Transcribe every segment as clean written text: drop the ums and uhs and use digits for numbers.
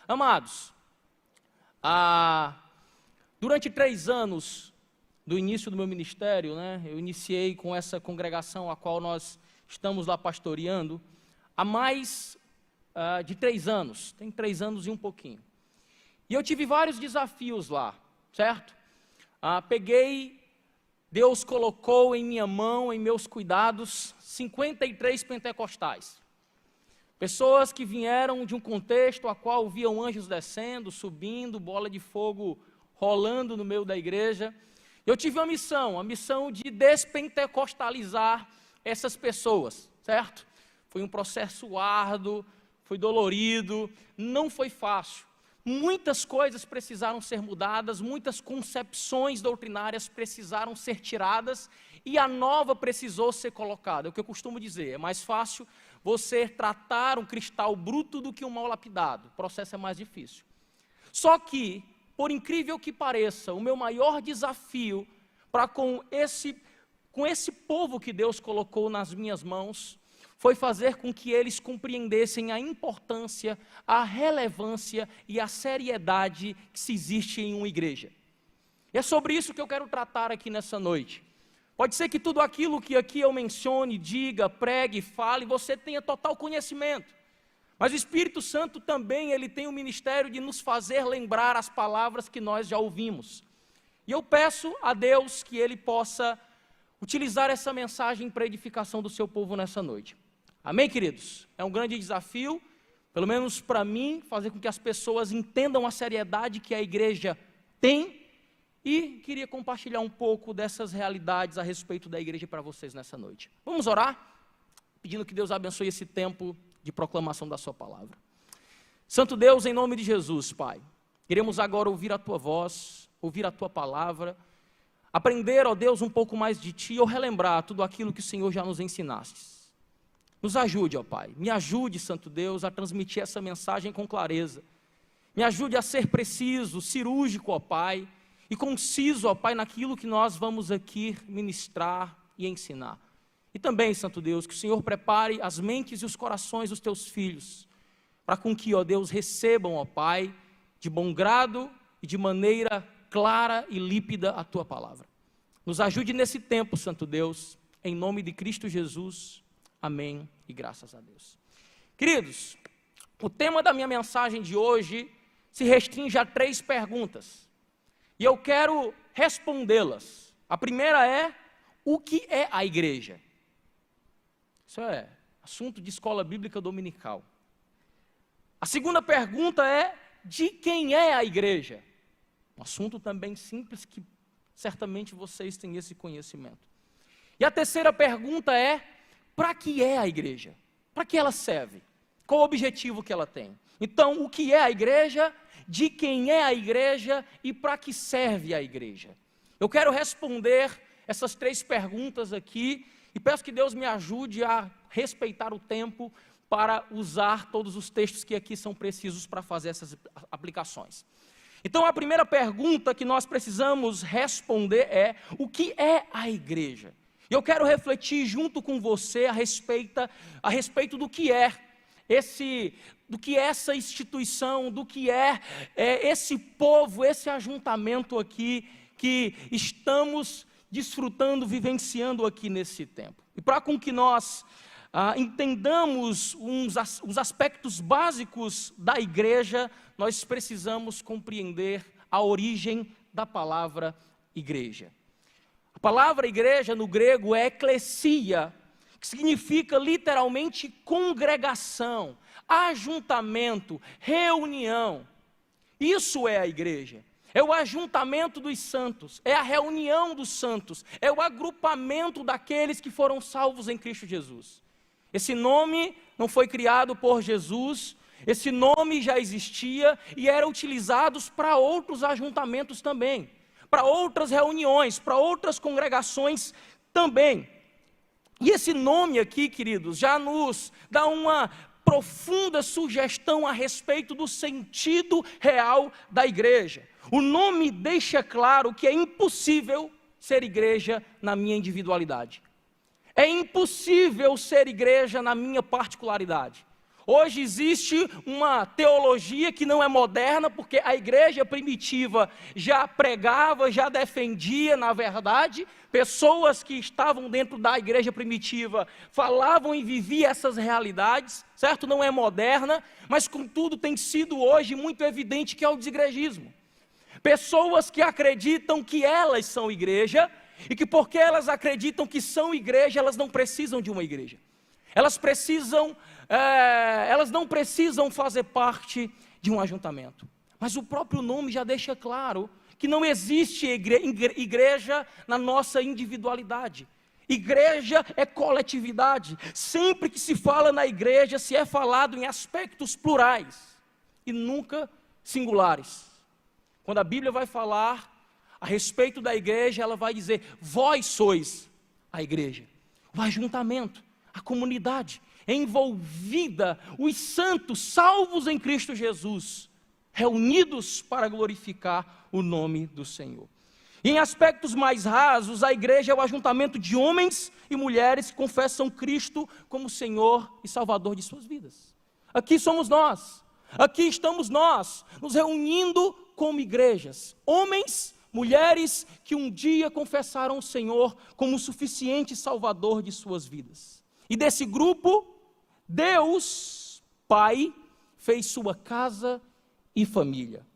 Amados, durante 3 anos do início do meu ministério, eu iniciei com essa congregação a qual nós estamos lá pastoreando, há mais de 3 anos, tem 3 anos e um pouquinho. E eu tive vários desafios lá, certo? Deus colocou em minha mão, em meus cuidados, 53 pentecostais. Pessoas que vieram de um contexto a qual viam anjos descendo, subindo, bola de fogo rolando no meio da igreja. Eu tive uma missão de despentecostalizar essas pessoas, certo? Foi um processo árduo, foi dolorido, não foi fácil. Muitas coisas precisaram ser mudadas, muitas concepções doutrinárias precisaram ser tiradas e a nova precisou ser colocada. É o que eu costumo dizer, é mais fácil você tratar um cristal bruto do que um mal lapidado. O processo é mais difícil. Só que, por incrível que pareça, o meu maior desafio para com esse povo que Deus colocou nas minhas mãos foi fazer com que eles compreendessem a importância, a relevância e a seriedade que se existe em uma igreja. E é sobre isso que eu quero tratar aqui nessa noite. Pode ser que tudo aquilo que aqui eu mencione, diga, pregue, fale, você tenha total conhecimento. Mas o Espírito Santo também, ele tem o ministério de nos fazer lembrar as palavras que nós já ouvimos. E eu peço a Deus que Ele possa utilizar essa mensagem para a edificação do seu povo nessa noite. Amém, queridos? É um grande desafio, pelo menos para mim, fazer com que as pessoas entendam a seriedade que a igreja tem e queria compartilhar um pouco dessas realidades a respeito da igreja para vocês nessa noite. Vamos orar, pedindo que Deus abençoe esse tempo de proclamação da sua palavra. Santo Deus, em nome de Jesus, Pai, queremos agora ouvir a Tua voz, ouvir a Tua palavra, aprender, ó Deus, um pouco mais de Ti, ou relembrar tudo aquilo que o Senhor já nos ensinaste. Nos ajude, ó Pai, me ajude, Santo Deus, a transmitir essa mensagem com clareza. Me ajude a ser preciso, cirúrgico, ó Pai, e conciso, ó Pai, naquilo que nós vamos aqui ministrar e ensinar. E também, Santo Deus, que o Senhor prepare as mentes e os corações dos Teus filhos, para com que, ó Deus, recebam, ó Pai, de bom grado e de maneira clara e límpida a Tua palavra. Nos ajude nesse tempo, Santo Deus, em nome de Cristo Jesus. Amém e graças a Deus. Queridos, o tema da minha mensagem de hoje se restringe a 3 perguntas. E eu quero respondê-las. A primeira é: o que é a igreja? Isso é assunto de escola bíblica dominical. A segunda pergunta é: de quem é a igreja? Um assunto também simples que certamente vocês têm esse conhecimento. E a terceira pergunta é: para que é a igreja? Para que ela serve? Qual o objetivo que ela tem? Então, o que é a igreja? De quem é a igreja? E para que serve a igreja? Eu quero responder essas 3 perguntas aqui e peço que Deus me ajude a respeitar o tempo para usar todos os textos que aqui são precisos para fazer essas aplicações. Então, a primeira pergunta que nós precisamos responder é: o que é a igreja? E eu quero refletir junto com você a respeito do que é essa instituição, do que é esse povo, esse ajuntamento aqui que estamos desfrutando, vivenciando aqui nesse tempo. E para com que nós entendamos os aspectos básicos da igreja, nós precisamos compreender a origem da palavra igreja. A palavra igreja no grego é eklesia, que significa literalmente congregação, ajuntamento, reunião. Isso é a igreja. É o ajuntamento dos santos, é a reunião dos santos, é o agrupamento daqueles que foram salvos em Cristo Jesus. Esse nome não foi criado por Jesus, esse nome já existia e era utilizado para outros ajuntamentos também, para outras reuniões, para outras congregações também. E esse nome aqui, queridos, já nos dá uma profunda sugestão a respeito do sentido real da igreja. O nome deixa claro que é impossível ser igreja na minha individualidade. É impossível ser igreja na minha particularidade. Hoje existe uma teologia que não é moderna, porque a igreja primitiva já pregava, já defendia, na verdade, pessoas que estavam dentro da igreja primitiva falavam e viviam essas realidades, certo? Não é moderna, mas contudo tem sido hoje muito evidente que é o desigrejismo. Pessoas que acreditam que elas são igreja, e que porque elas acreditam que são igreja, elas não precisam de uma igreja. Elas não precisam fazer parte de um ajuntamento. Mas o próprio nome já deixa claro que não existe igreja na nossa individualidade. Igreja é coletividade. Sempre que se fala na igreja, se é falado em aspectos plurais e nunca singulares. Quando a Bíblia vai falar a respeito da igreja, ela vai dizer: vós sois a igreja, o ajuntamento, a comunidade envolvida, os santos salvos em Cristo Jesus, reunidos para glorificar o nome do Senhor. E em aspectos mais rasos, a igreja é o ajuntamento de homens e mulheres que confessam Cristo como Senhor e Salvador de suas vidas. Aqui somos nós, aqui estamos nós, nos reunindo como igrejas, homens, mulheres que um dia confessaram o Senhor como o suficiente Salvador de suas vidas. E desse grupo, Deus, Pai, fez sua casa e família.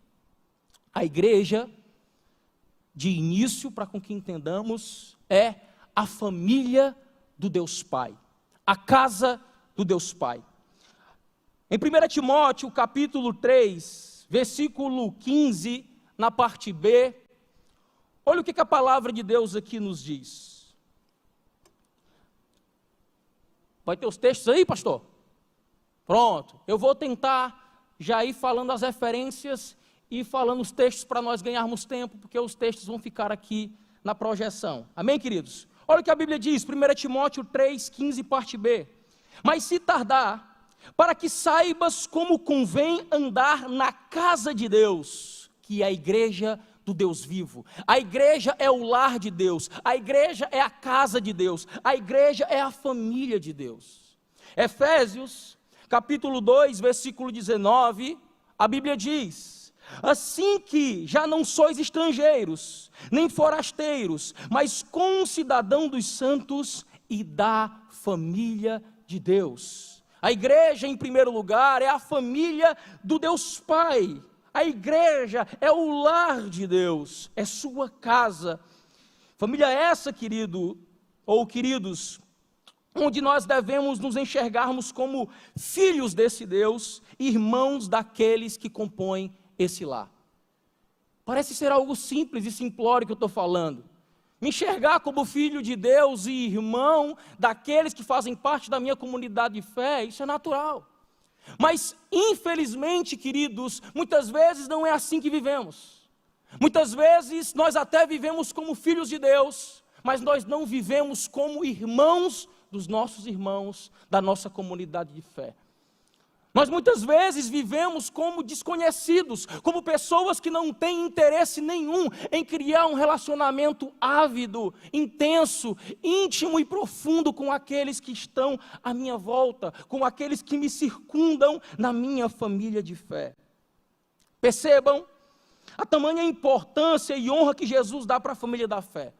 A igreja, de início, para com que entendamos, é a família do Deus Pai, a casa do Deus Pai. Em 1 Timóteo, capítulo 3, versículo 15, na parte B, olha o que a palavra de Deus aqui nos diz. Vai ter os textos aí, pastor? Pronto, eu vou tentar já ir falando as referências e falando os textos para nós ganharmos tempo, porque os textos vão ficar aqui na projeção. Amém, queridos? Olha o que a Bíblia diz, 1 Timóteo 3, 15, parte B. Mas se tardar, para que saibas como convém andar na casa de Deus, que é a igreja do Deus vivo. A igreja é o lar de Deus, a igreja é a casa de Deus, a igreja é a família de Deus. Efésios, capítulo 2, versículo 19, a Bíblia diz: assim que já não sois estrangeiros, nem forasteiros, mas concidadão dos santos e da família de Deus. A igreja, em primeiro lugar, é a família do Deus Pai. A igreja é o lar de Deus, é sua casa. Família essa, querido, ou queridos, onde nós devemos nos enxergarmos como filhos desse Deus, irmãos daqueles que compõem esse lar. Parece ser algo simples e simplório que eu estou falando. Me enxergar como filho de Deus e irmão daqueles que fazem parte da minha comunidade de fé, isso é natural. Mas, infelizmente, queridos, muitas vezes não é assim que vivemos. Muitas vezes nós até vivemos como filhos de Deus, mas nós não vivemos como irmãos dos nossos irmãos, da nossa comunidade de fé. Nós muitas vezes vivemos como desconhecidos, como pessoas que não têm interesse nenhum em criar um relacionamento ávido, intenso, íntimo e profundo com aqueles que estão à minha volta, com aqueles que me circundam na minha família de fé. Percebam a tamanha importância e honra que Jesus dá para a família da fé.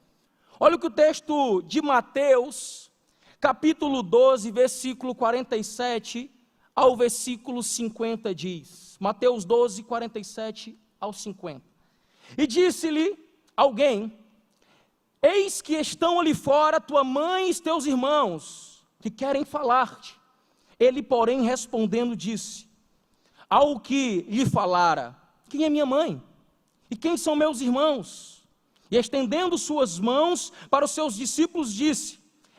Olha o que o texto de Mateus, capítulo 12, versículo 47 ao versículo 50 diz, Mateus 12, 47 ao 50. E disse-lhe alguém: eis que estão ali fora tua mãe e teus irmãos, que querem falar-te. Ele, porém, respondendo, disse, ao que lhe falara: quem é minha mãe? E quem são meus irmãos? E estendendo suas mãos para os seus discípulos, disse: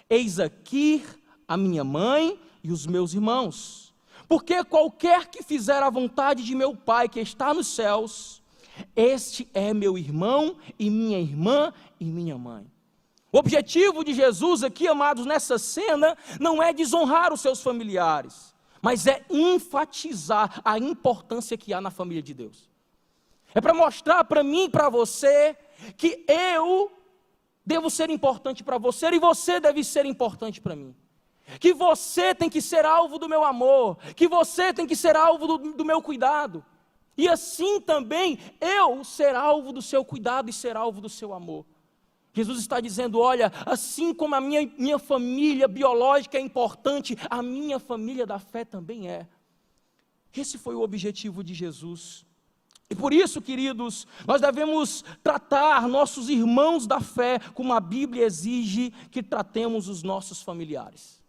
eis aqui a minha mãe e os meus irmãos. Porque qualquer que fizer a vontade de meu Pai que está nos céus, este é meu irmão e minha irmã e minha mãe. O objetivo de Jesus aqui, amados, nessa cena, não é desonrar os seus familiares, mas é enfatizar a importância que há na família de Deus. É para mostrar para mim e para você que eu devo ser importante para você e você deve ser importante para mim. que você tem que ser alvo do meu amor, que você tem que ser alvo do meu cuidado. E assim também eu ser alvo do seu cuidado e ser alvo do seu amor. Jesus está dizendo, olha, assim como a minha família biológica é importante, a minha família da fé também é. Esse foi o objetivo de Jesus. E por isso, queridos, nós devemos tratar nossos irmãos da fé como a Bíblia exige que tratemos os nossos familiares.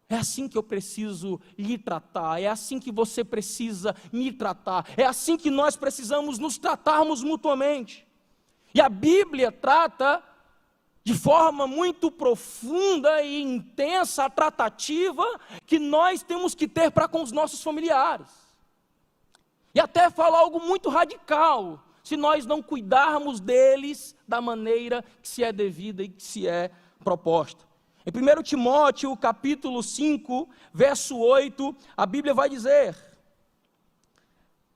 É assim que eu preciso lhe tratar, é assim que você precisa me tratar, é assim que nós precisamos nos tratarmos mutuamente. E a Bíblia trata de forma muito profunda e intensa a tratativa que nós temos que ter para com os nossos familiares. E até fala algo muito radical, se nós não cuidarmos deles da maneira que se é devida e que se é proposta. Em 1 Timóteo, capítulo 5, verso 8, a Bíblia vai dizer: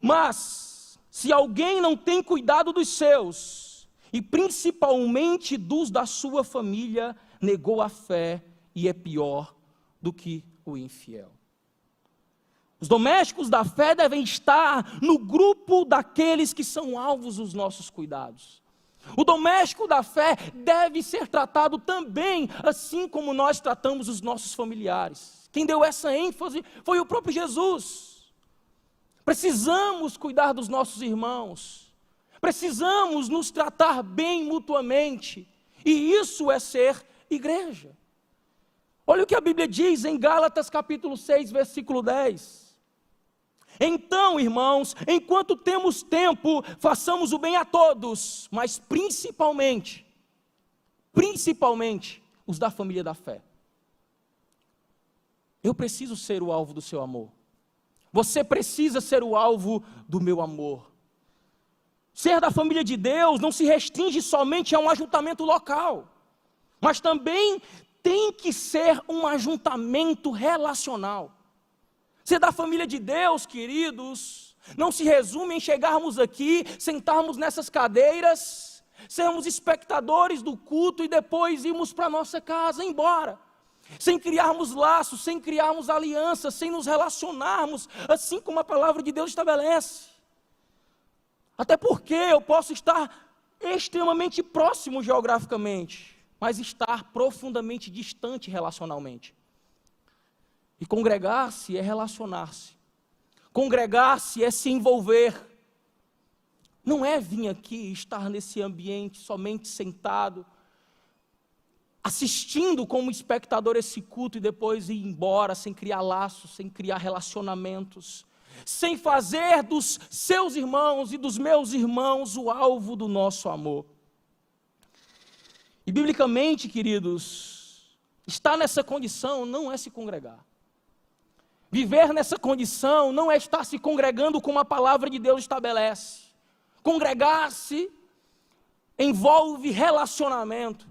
mas, se alguém não tem cuidado dos seus, e principalmente dos da sua família, negou a fé e é pior do que o infiel. Os domésticos da fé devem estar no grupo daqueles que são alvos dos nossos cuidados. O doméstico da fé deve ser tratado também, assim como nós tratamos os nossos familiares. Quem deu essa ênfase foi o próprio Jesus. Precisamos cuidar dos nossos irmãos. Precisamos nos tratar bem mutuamente. E isso é ser igreja. Olha o que a Bíblia diz em Gálatas capítulo 6, versículo 10. Então, irmãos, enquanto temos tempo, façamos o bem a todos, mas principalmente os da família da fé. Eu preciso ser o alvo do seu amor. Você precisa ser o alvo do meu amor. Ser da família de Deus não se restringe somente a um ajuntamento local, mas também tem que ser um ajuntamento relacional. Ser da família de Deus, queridos, não se resume em chegarmos aqui, sentarmos nessas cadeiras, sermos espectadores do culto e depois irmos para nossa casa, embora, sem criarmos laços, sem criarmos alianças, sem nos relacionarmos, assim como a palavra de Deus estabelece. Até porque eu posso estar extremamente próximo geograficamente, mas estar profundamente distante relacionalmente. E congregar-se é relacionar-se. Congregar-se é se envolver. Não é vir aqui estar nesse ambiente somente sentado, assistindo como espectador esse culto e depois ir embora sem criar laços, sem criar relacionamentos, sem fazer dos seus irmãos e dos meus irmãos o alvo do nosso amor. E biblicamente, queridos, estar nessa condição não é se congregar. Viver nessa condição não é estar se congregando como a palavra de Deus estabelece. Congregar-se envolve relacionamento.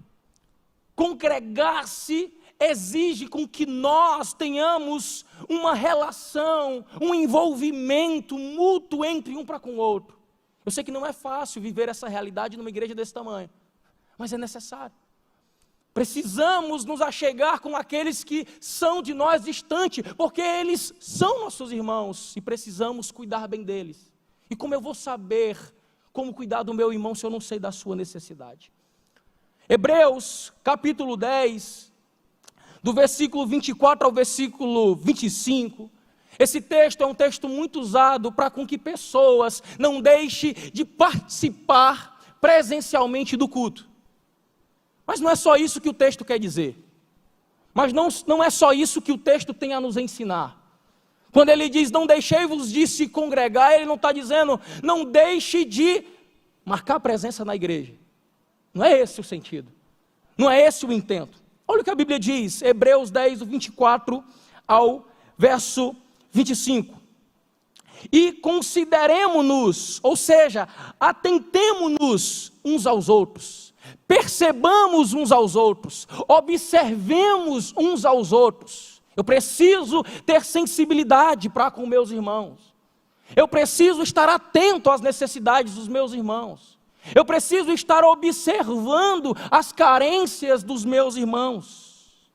Congregar-se exige com que nós tenhamos uma relação, um envolvimento mútuo entre um para com o outro. Eu sei que não é fácil viver essa realidade numa igreja desse tamanho, mas é necessário. Precisamos nos achegar com aqueles que são de nós distantes, porque eles são nossos irmãos e precisamos cuidar bem deles. E como eu vou saber como cuidar do meu irmão se eu não sei da sua necessidade? Hebreus capítulo 10, do versículo 24 ao versículo 25, esse texto é um texto muito usado para com que pessoas não deixem de participar presencialmente do culto. Mas não é só isso que o texto quer dizer. Mas não é só isso que o texto tem a nos ensinar. Quando ele diz, não deixei-vos de se congregar, ele não está dizendo, não deixe de marcar presença na igreja. Não é esse o sentido. Não é esse o intento. Olha o que a Bíblia diz, Hebreus 10, do 24 ao verso 25. E consideremo-nos, ou seja, atentemo-nos uns aos outros. Percebamos uns aos outros, observemos uns aos outros. Eu preciso ter sensibilidade para com meus irmãos. Eu preciso estar atento às necessidades dos meus irmãos. Eu preciso estar observando as carências dos meus irmãos.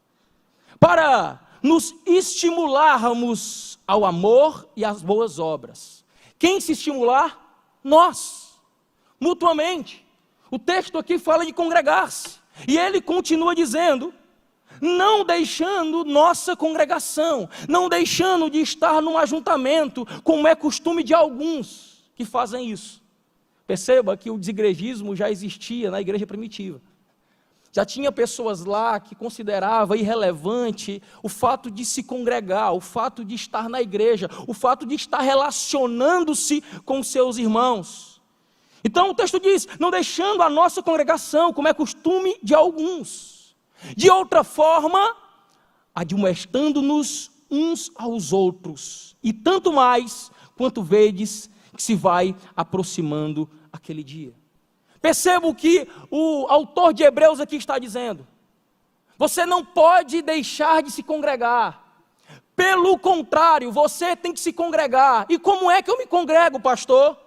para nos estimularmos ao amor e às boas obras. Quem se estimular? Nós, mutuamente. O texto aqui fala de congregar-se, e ele continua dizendo, não deixando nossa congregação, não deixando de estar num ajuntamento, como é costume de alguns que fazem isso. Perceba que o desigrejismo já existia na igreja primitiva. Já tinha pessoas lá que consideravam irrelevante o fato de se congregar, o fato de estar na igreja, o fato de estar relacionando-se com seus irmãos. Então o texto diz, não deixando a nossa congregação, como é costume de alguns. De outra forma, admoestando-nos uns aos outros, e tanto mais quanto vedes que se vai aproximando aquele dia. Perceba o que o autor de Hebreus aqui está dizendo. Você não pode deixar de se congregar. Pelo contrário, você tem que se congregar. E como é que eu me congrego, pastor?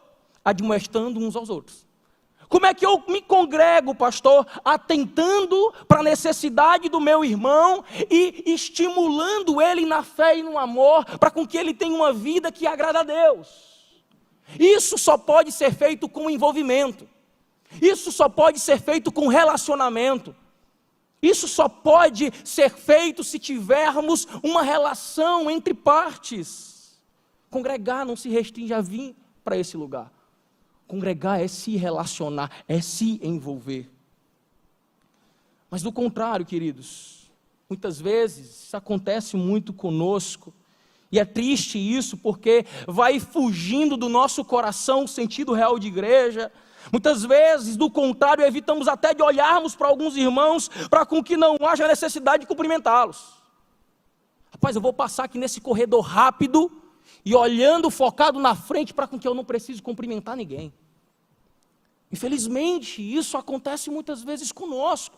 Admoestando uns aos outros. Como é que eu me congrego, pastor? Atentando para a necessidade do meu irmão e estimulando ele na fé e no amor, para com que ele tenha uma vida que agrada a Deus. Isso só pode ser feito com envolvimento. Isso só pode ser feito com relacionamento. Isso só pode ser feito se tivermos uma relação entre partes. Congregar não se restringe a vir para esse lugar. Congregar é se relacionar, é se envolver. Mas do contrário, queridos, muitas vezes isso acontece muito conosco. E é triste isso, porque vai fugindo do nosso coração o sentido real de igreja. Muitas vezes, do contrário, evitamos até de olharmos para alguns irmãos, para com que não haja necessidade de cumprimentá-los. Rapaz, eu vou passar aqui nesse corredor rápido, e olhando, focado na frente, para com que eu não precise cumprimentar ninguém. Infelizmente, isso acontece muitas vezes conosco.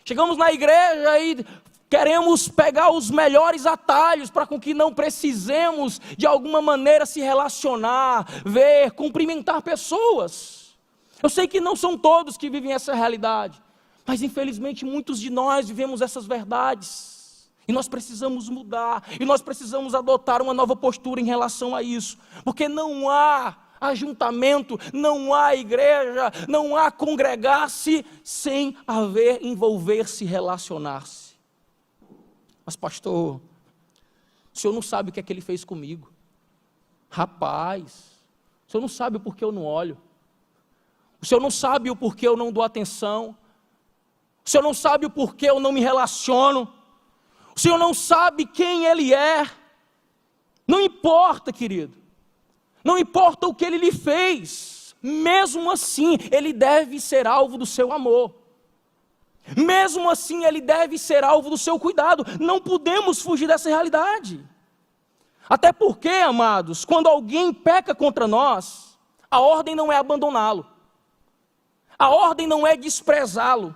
Chegamos na igreja e queremos pegar os melhores atalhos para com que não precisemos de alguma maneira se relacionar, ver, cumprimentar pessoas. Eu sei que não são todos que vivem essa realidade, mas infelizmente muitos de nós vivemos essas verdades. E nós precisamos mudar, e nós precisamos adotar uma nova postura em relação a isso, porque não há ajuntamento, não há igreja, não há congregar-se sem haver envolver-se, relacionar-se. Mas pastor, o senhor não sabe o que é que ele fez comigo. Rapaz, o senhor não sabe o porquê eu não olho. O senhor não sabe o porquê eu não dou atenção. O senhor não sabe o porquê eu não me relaciono. O senhor não sabe quem ele é. Não importa, querido. Não importa o que ele lhe fez. Mesmo assim, ele deve ser alvo do seu amor. Mesmo assim, ele deve ser alvo do seu cuidado. Não podemos fugir dessa realidade. Até porque, amados, quando alguém peca contra nós, a ordem não é abandoná-lo. A ordem não é desprezá-lo.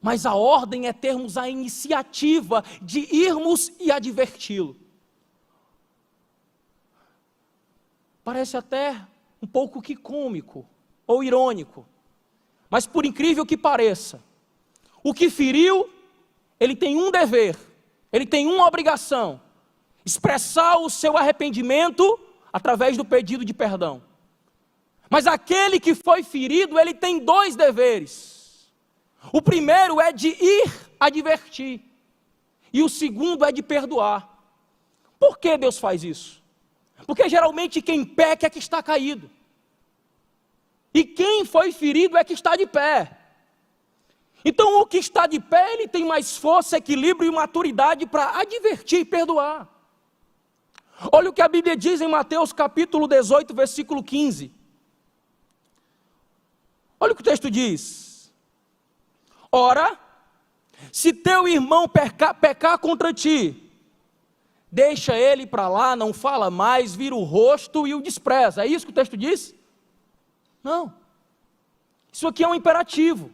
Mas a ordem é termos a iniciativa de irmos e adverti-lo. Parece até um pouco que cômico ou irônico. Mas por incrível que pareça, o que feriu, ele tem um dever, ele tem uma obrigação: expressar o seu arrependimento através do pedido de perdão. Mas aquele que foi ferido, ele tem dois deveres. O primeiro é de ir advertir, e o segundo é de perdoar. Por que Deus faz isso? Porque geralmente quem peca é que está caído. E quem foi ferido é que está de pé. Então o que está de pé, ele tem mais força, equilíbrio e maturidade para advertir e perdoar. Olha o que a Bíblia diz em Mateus capítulo 18, versículo 15. Olha o que o texto diz. Ora, se teu irmão pecar contra ti, deixa ele para lá, não fala mais, vira o rosto e o despreza. É isso que o texto diz? Não. Isso aqui é um imperativo.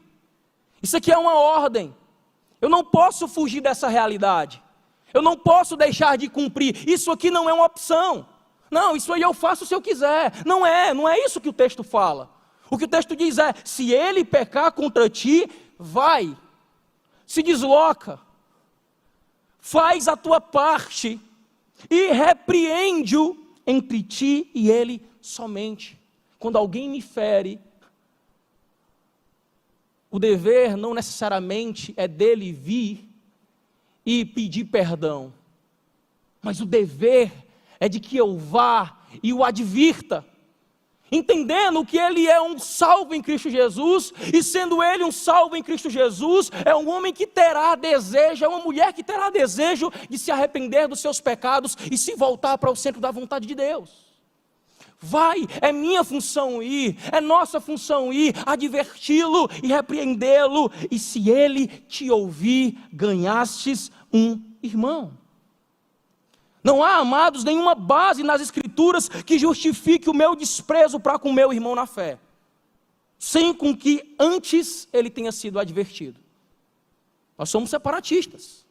Isso aqui é uma ordem. Eu não posso fugir dessa realidade. Eu não posso deixar de cumprir. Isso aqui não é uma opção. Não, isso aí eu faço se eu quiser. Não é isso que o texto fala. O que o texto diz é: se ele pecar contra ti, vai, se desloca, faz a tua parte e repreende-o entre ti e ele somente. Quando alguém me fere, o dever não necessariamente é dele vir e pedir perdão, mas o dever é de que eu vá e o advirta, entendendo que ele é um salvo em Cristo Jesus, e sendo ele um salvo em Cristo Jesus, é um homem que terá desejo, é uma mulher que terá desejo de se arrepender dos seus pecados e se voltar para o centro da vontade de Deus. Vai, é minha função ir, é nossa função ir, adverti-lo e repreendê-lo, e se ele te ouvir, ganhastes um irmão. Não há, amados, nenhuma base nas Escrituras que justifique o meu desprezo para com o meu irmão na fé, sem com que antes ele tenha sido advertido. Nós somos separatistas.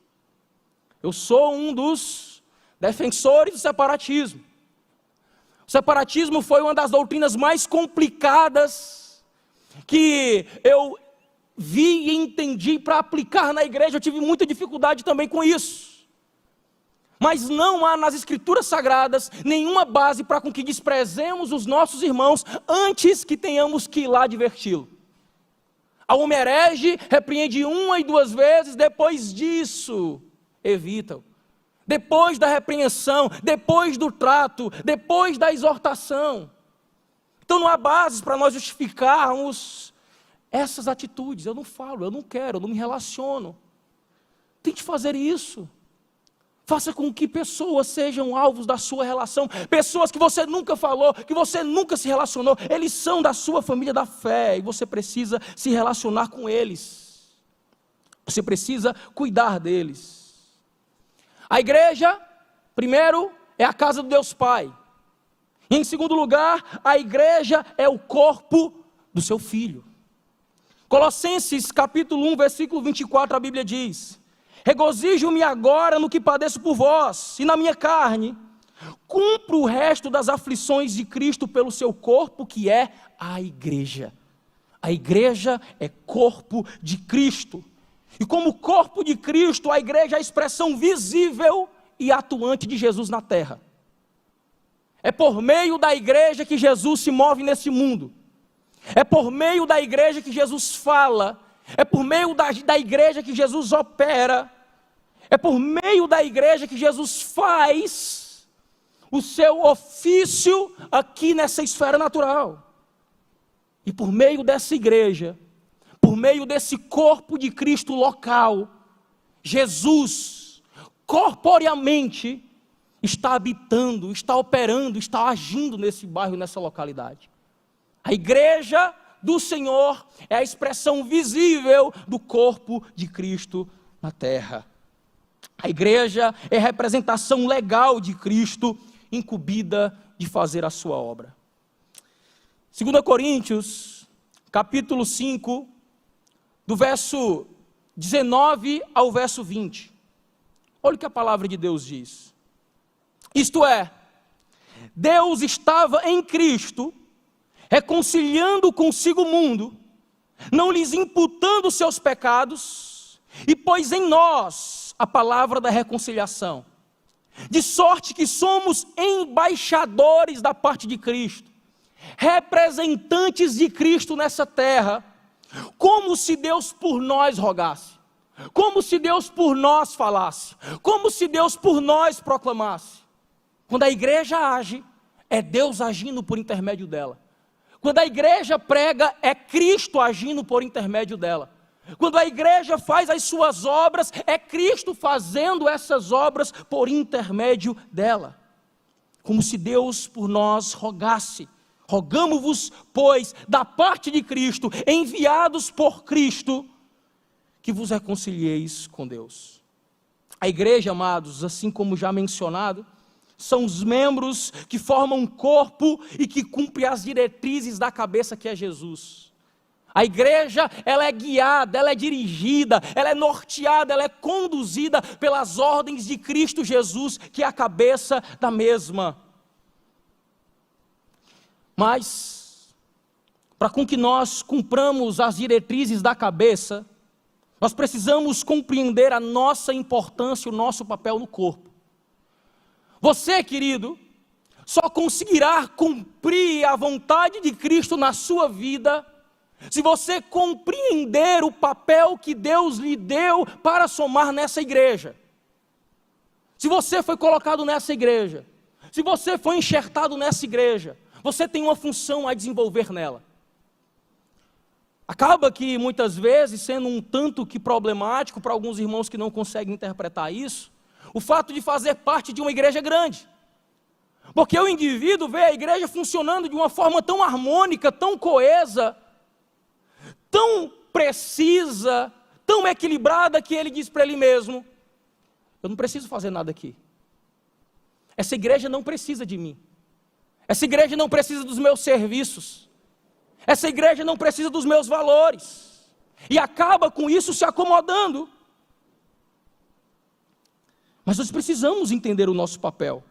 Eu sou um dos defensores do separatismo. O separatismo foi uma das doutrinas mais complicadas que eu vi e entendi para aplicar na igreja. Eu tive muita dificuldade também com isso. Mas não há nas Escrituras Sagradas nenhuma base para com que desprezemos os nossos irmãos antes que tenhamos que ir lá adverti-lo. A homem herege repreende 1 e 2 vezes, depois disso evita-o. Depois da repreensão, depois do trato, depois da exortação. Então não há bases para nós justificarmos essas atitudes. Eu não falo, eu não quero, eu não me relaciono. Tente fazer isso. Faça com que pessoas sejam alvos da sua relação, pessoas que você nunca falou, que você nunca se relacionou, eles são da sua família da fé, e você precisa se relacionar com eles, você precisa cuidar deles. A igreja, primeiro, é a casa do Deus Pai, e em segundo lugar, a igreja é o corpo do seu Filho. Colossenses capítulo 1, versículo 24, a Bíblia diz: regozijo-me agora no que padeço por vós, e na minha carne cumpro o resto das aflições de Cristo pelo seu corpo, que é a igreja. A igreja é corpo de Cristo, e como corpo de Cristo, a igreja é a expressão visível e atuante de Jesus na terra. É por meio da igreja que Jesus se move nesse mundo, é por meio da igreja que Jesus fala, é por meio da igreja que Jesus opera, é por meio da igreja que Jesus faz o seu ofício aqui nessa esfera natural. E por meio dessa igreja, por meio desse corpo de Cristo local, Jesus, corporeamente, está habitando, está operando, está agindo nesse bairro, nessa localidade. A igreja do Senhor é a expressão visível do corpo de Cristo na terra. A igreja é a representação legal de Cristo, incumbida de fazer a sua obra. 2 Coríntios, capítulo 5, do verso 19 ao verso 20. Olha o que a palavra de Deus diz. Isto é, Deus estava em Cristo, reconciliando consigo o mundo, não lhes imputando os seus pecados, e pôs em nós a palavra da reconciliação, de sorte que somos embaixadores da parte de Cristo, representantes de Cristo nessa terra, como se Deus por nós rogasse, como se Deus por nós falasse, como se Deus por nós proclamasse. Quando a igreja age, é Deus agindo por intermédio dela. Quando a igreja prega, é Cristo agindo por intermédio dela. Quando a igreja faz as suas obras, é Cristo fazendo essas obras por intermédio dela. Como se Deus por nós rogasse. Rogamo-vos, pois, da parte de Cristo, enviados por Cristo, que vos reconcilieis com Deus. A igreja, amados, assim como já mencionado, são os membros que formam um corpo e que cumprem as diretrizes da cabeça que é Jesus. A igreja, ela é guiada, ela é dirigida, ela é norteada, ela é conduzida pelas ordens de Cristo Jesus, que é a cabeça da mesma. Mas, para com que nós cumpramos as diretrizes da cabeça, Nós precisamos compreender a nossa importância, o nosso papel no corpo. Você, querido, só conseguirá cumprir a vontade de Cristo na sua vida se você compreender o papel que Deus lhe deu para somar nessa igreja. Se você foi colocado nessa igreja, se você foi enxertado nessa igreja, você tem uma função a desenvolver nela. Acaba que muitas vezes, sendo um tanto que problemático para alguns irmãos que não conseguem interpretar isso, o fato de fazer parte de uma igreja grande. Porque o indivíduo vê a igreja funcionando de uma forma tão harmônica, tão coesa, tão precisa, tão equilibrada, que ele diz para ele mesmo: eu não preciso fazer nada aqui. Essa igreja não precisa de mim. Essa igreja não precisa dos meus serviços. Essa igreja não precisa dos meus valores. E acaba com isso se acomodando. Mas nós precisamos entender o nosso papel.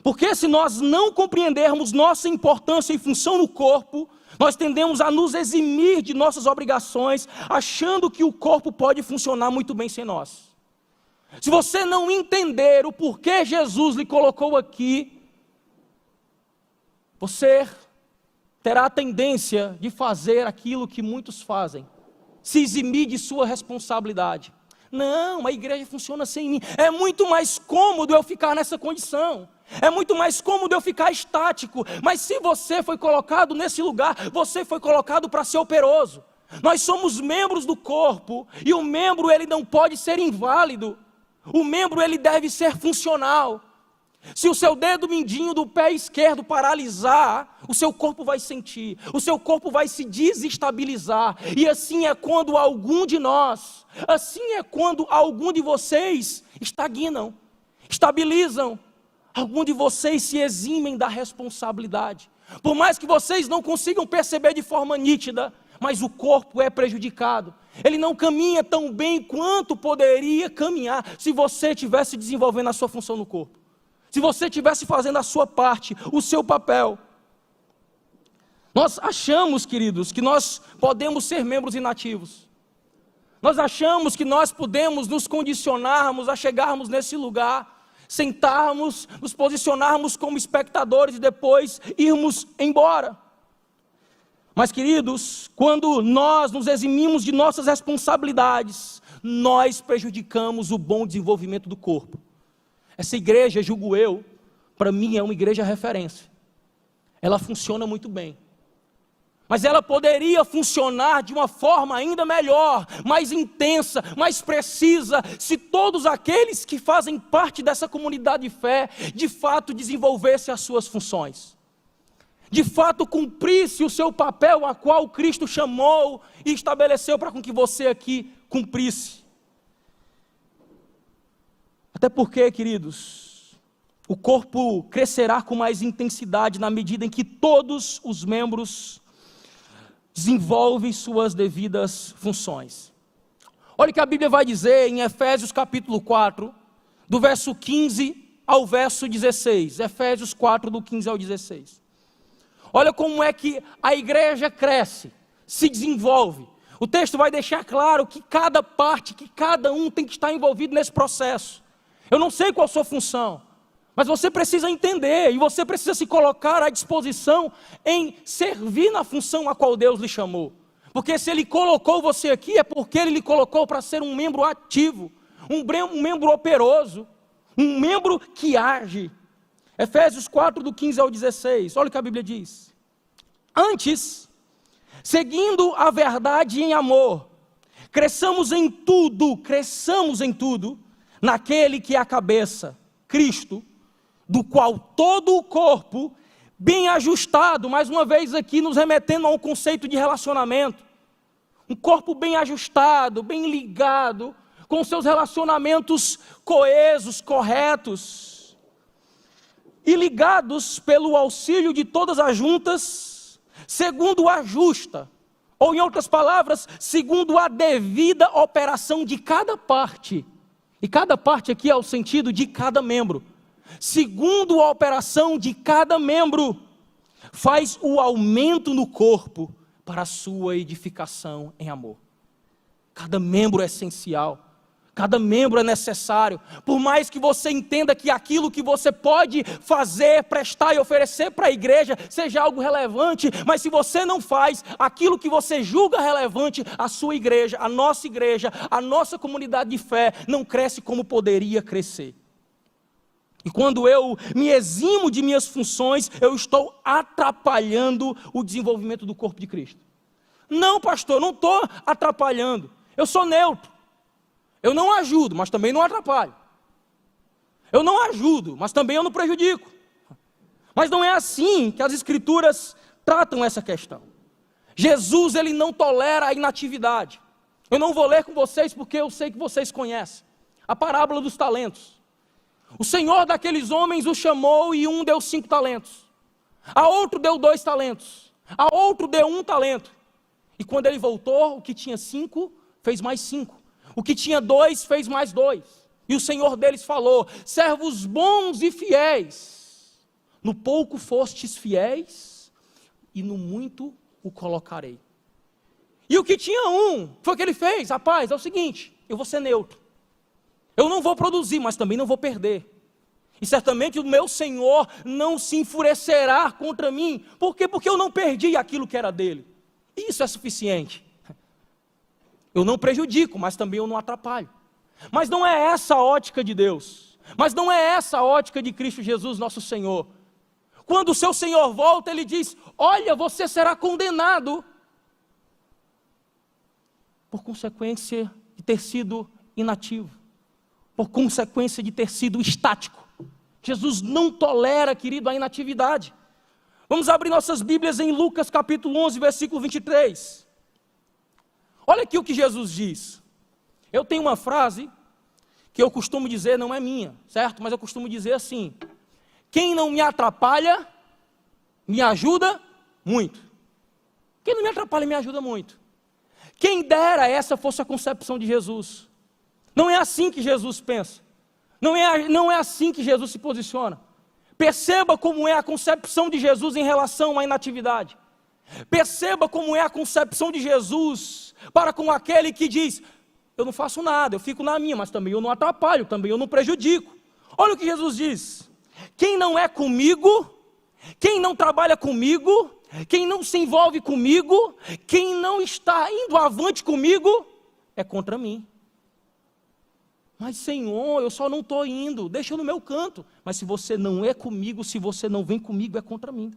Porque se nós não compreendermos nossa importância e função no corpo, nós tendemos a nos eximir de nossas obrigações, achando que o corpo pode funcionar muito bem sem nós. Se você não entender o porquê Jesus lhe colocou aqui, você terá a tendência de fazer aquilo que muitos fazem, se eximir de sua responsabilidade. Não, a igreja funciona sem mim. É muito mais cômodo eu ficar nessa condição. É muito mais cômodo eu ficar estático. Mas se você foi colocado nesse lugar, você foi colocado para ser operoso. Nós somos membros do corpo, e o membro ele não pode ser inválido. O membro ele deve ser funcional. Se o seu dedo mindinho do pé esquerdo paralisar, o seu corpo vai sentir, o seu corpo vai se desestabilizar. E assim é quando algum de nós, assim é quando algum de vocês estagnam, estabilizam. Algum de vocês se eximem da responsabilidade. Por mais que vocês não consigam perceber de forma nítida, mas o corpo é prejudicado. Ele não caminha tão bem quanto poderia caminhar se você estivesse desenvolvendo a sua função no corpo. Se você estivesse fazendo a sua parte, o seu papel. Nós achamos, queridos, que nós podemos ser membros inativos. Nós achamos que nós podemos nos condicionarmos a chegarmos nesse lugar, sentarmos, nos posicionarmos como espectadores e depois irmos embora. Mas, queridos, quando nós nos eximimos de nossas responsabilidades, nós prejudicamos o bom desenvolvimento do corpo. Essa igreja, julgo eu, para mim é uma igreja referência. Ela funciona muito bem. Mas ela poderia funcionar de uma forma ainda melhor, mais intensa, mais precisa, se todos aqueles que fazem parte dessa comunidade de fé, de fato desenvolvessem as suas funções. De fato cumprisse o seu papel a qual Cristo chamou e estabeleceu para com que você aqui cumprisse. Até porque, queridos, o corpo crescerá com mais intensidade na medida em que todos os membros desenvolvem suas devidas funções. Olha o que a Bíblia vai dizer em Efésios capítulo 4, do verso 15 ao verso 16. Efésios 4, do 15 ao 16. Olha como é que a igreja cresce, se desenvolve. O texto vai deixar claro que cada parte, que cada um tem que estar envolvido nesse processo. Eu não sei qual a sua função, mas você precisa entender e você precisa se colocar à disposição em servir na função a qual Deus lhe chamou. Porque se Ele colocou você aqui, é porque Ele lhe colocou para ser um membro ativo, um membro operoso, um membro que age. Efésios 4, do 15 ao 16, olha o que a Bíblia diz. Antes, seguindo a verdade em amor, cresçamos em tudo, naquele que é a cabeça, Cristo, do qual todo o corpo, bem ajustado, mais uma vez aqui nos remetendo a um conceito de relacionamento, um corpo bem ajustado, bem ligado, com seus relacionamentos coesos, corretos, e ligados pelo auxílio de todas as juntas, segundo a justa, ou em outras palavras, segundo a devida operação de cada parte. E cada parte aqui é o sentido de cada membro. Segundo a operação de cada membro, faz o aumento no corpo para a sua edificação em amor. Cada membro é essencial. Cada membro é necessário. Por mais que você entenda que aquilo que você pode fazer, prestar e oferecer para a igreja seja algo relevante, mas se você não faz aquilo que você julga relevante, a sua igreja, a nossa comunidade de fé não cresce como poderia crescer. E quando eu me eximo de minhas funções, eu estou atrapalhando o desenvolvimento do corpo de Cristo. Não, pastor, não estou atrapalhando. Eu sou neutro. Eu não ajudo, mas também não atrapalho. Eu não ajudo, mas também eu não prejudico. Mas não é assim que as Escrituras tratam essa questão. Jesus, ele não tolera a inatividade. Eu não vou ler com vocês porque eu sei que vocês conhecem. A parábola dos talentos. O Senhor daqueles homens o chamou e um deu 5 talentos. A outro deu 2 talentos. A outro deu 1 talento. E quando ele voltou, o que tinha 5 fez mais 5. O que tinha 2 fez mais 2. E o Senhor deles falou: servos bons e fiéis, no pouco fostes fiéis, e no muito o colocarei. E o que tinha 1, foi o que ele fez: rapaz, é o seguinte, eu vou ser neutro. Eu não vou produzir, mas também não vou perder. E certamente o meu Senhor não se enfurecerá contra mim. Por quê? Porque eu não perdi aquilo que era dele. Isso é suficiente. Eu não prejudico, mas também eu não atrapalho. Mas não é essa a ótica de Deus. Mas não é essa a ótica de Cristo Jesus, nosso Senhor. Quando o seu Senhor volta, Ele diz: olha, você será condenado por consequência de ter sido inativo, por consequência de ter sido estático. Jesus não tolera, querido, a inatividade. Vamos abrir nossas Bíblias em Lucas capítulo 11, versículo 23. Olha aqui o que Jesus diz. Eu tenho uma frase que eu costumo dizer, não é minha, certo? Mas eu costumo dizer assim: quem não me atrapalha, me ajuda muito. Quem não me atrapalha, me ajuda muito. Quem dera essa fosse a concepção de Jesus. Não é assim que Jesus pensa. Não é assim que Jesus se posiciona. Perceba como é a concepção de Jesus em relação à inatividade. Perceba como é a concepção de Jesus para com aquele que diz: eu não faço nada, eu fico na minha, mas também eu não atrapalho, também eu não prejudico. Olha o que Jesus diz: quem não é comigo, quem não trabalha comigo, quem não se envolve comigo, quem não está indo avante comigo, é contra mim. Mas Senhor, eu só não estou indo, deixa eu no meu canto. Mas se você não é comigo, se você não vem comigo, é contra mim.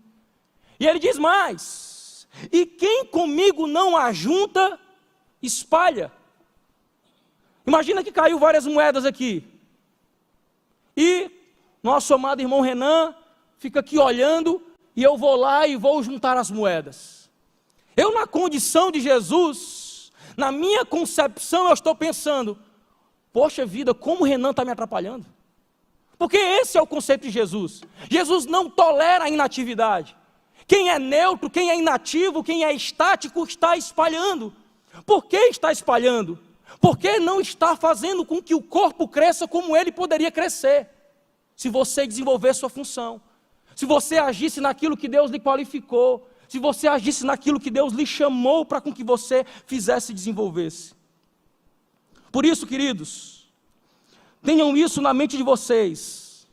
E ele diz mais: e quem comigo não ajunta, espalha. Imagina que caiu várias moedas aqui. E nosso amado irmão Renan fica aqui olhando, e eu vou lá e vou juntar as moedas. Eu, na condição de Jesus, na minha concepção, eu estou pensando: poxa vida, como o Renan está me atrapalhando? Porque esse é o conceito de Jesus. Jesus não tolera a inatividade. Quem é neutro, quem é inativo, quem é estático, está espalhando. Por que está espalhando? Porque não está fazendo com que o corpo cresça como ele poderia crescer, se você desenvolver sua função, se você agisse naquilo que Deus lhe qualificou, se você agisse naquilo que Deus lhe chamou para com que você fizesse e desenvolvesse. Por isso, queridos, tenham isso na mente de vocês.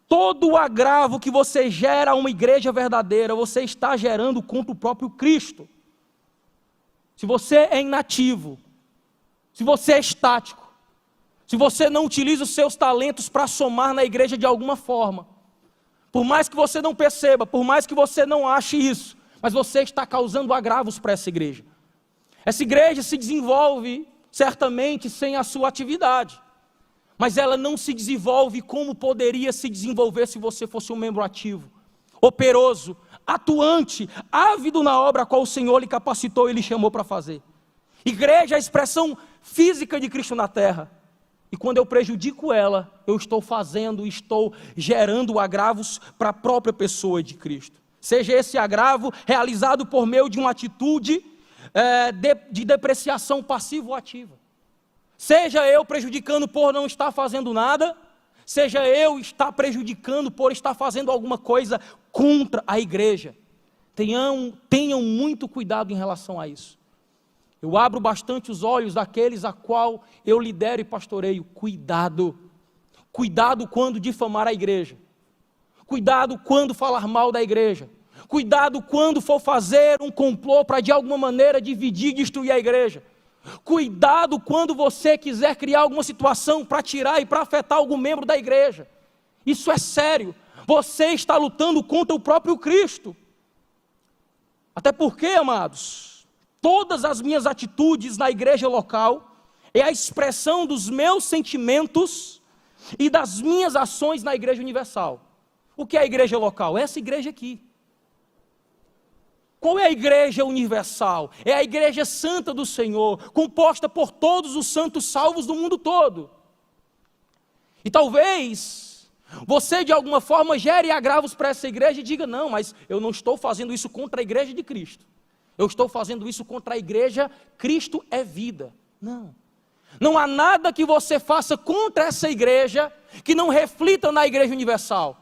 Todo o agravo que você gera a uma igreja verdadeira, você está gerando contra o próprio Cristo. Se você é inativo, se você é estático, se você não utiliza os seus talentos para somar na igreja de alguma forma, por mais que você não perceba, por mais que você não ache isso, mas você está causando agravos para essa igreja. Essa igreja se desenvolve certamente sem a sua atividade, mas ela não se desenvolve como poderia se desenvolver se você fosse um membro ativo, operoso, atuante, ávido na obra a qual o Senhor lhe capacitou e lhe chamou para fazer. Igreja é a expressão física de Cristo na terra, e quando eu prejudico ela, eu estou gerando agravos para a própria pessoa de Cristo. Seja esse agravo realizado por meio de uma atitude de depreciação passiva ou ativa. Seja eu prejudicando por não estar fazendo nada, seja eu estar prejudicando por estar fazendo alguma coisa contra a igreja. Tenham muito cuidado em relação a isso. eu abro bastante os olhos daqueles a qual eu lidero e pastoreio. Cuidado, cuidado quando difamar a igreja, cuidado quando falar mal da igreja, cuidado quando for fazer um complô para de alguma maneira dividir e destruir a igreja. Cuidado quando você quiser criar alguma situação para tirar e para afetar algum membro da igreja. Isso é sério. Você está lutando contra o próprio Cristo. Até porque, amados, todas as minhas atitudes na igreja local é a expressão dos meus sentimentos e das minhas ações na igreja universal. O que é a igreja local? Essa igreja aqui. Qual é a igreja universal? É a igreja santa do Senhor, composta por todos os santos salvos do mundo todo. E talvez você de alguma forma gere agravos para essa igreja e diga: não, mas eu não estou fazendo isso contra a igreja de Cristo. Eu estou fazendo isso contra a igreja, Cristo é vida. Não. Não há nada que você faça contra essa igreja que não reflita na igreja universal.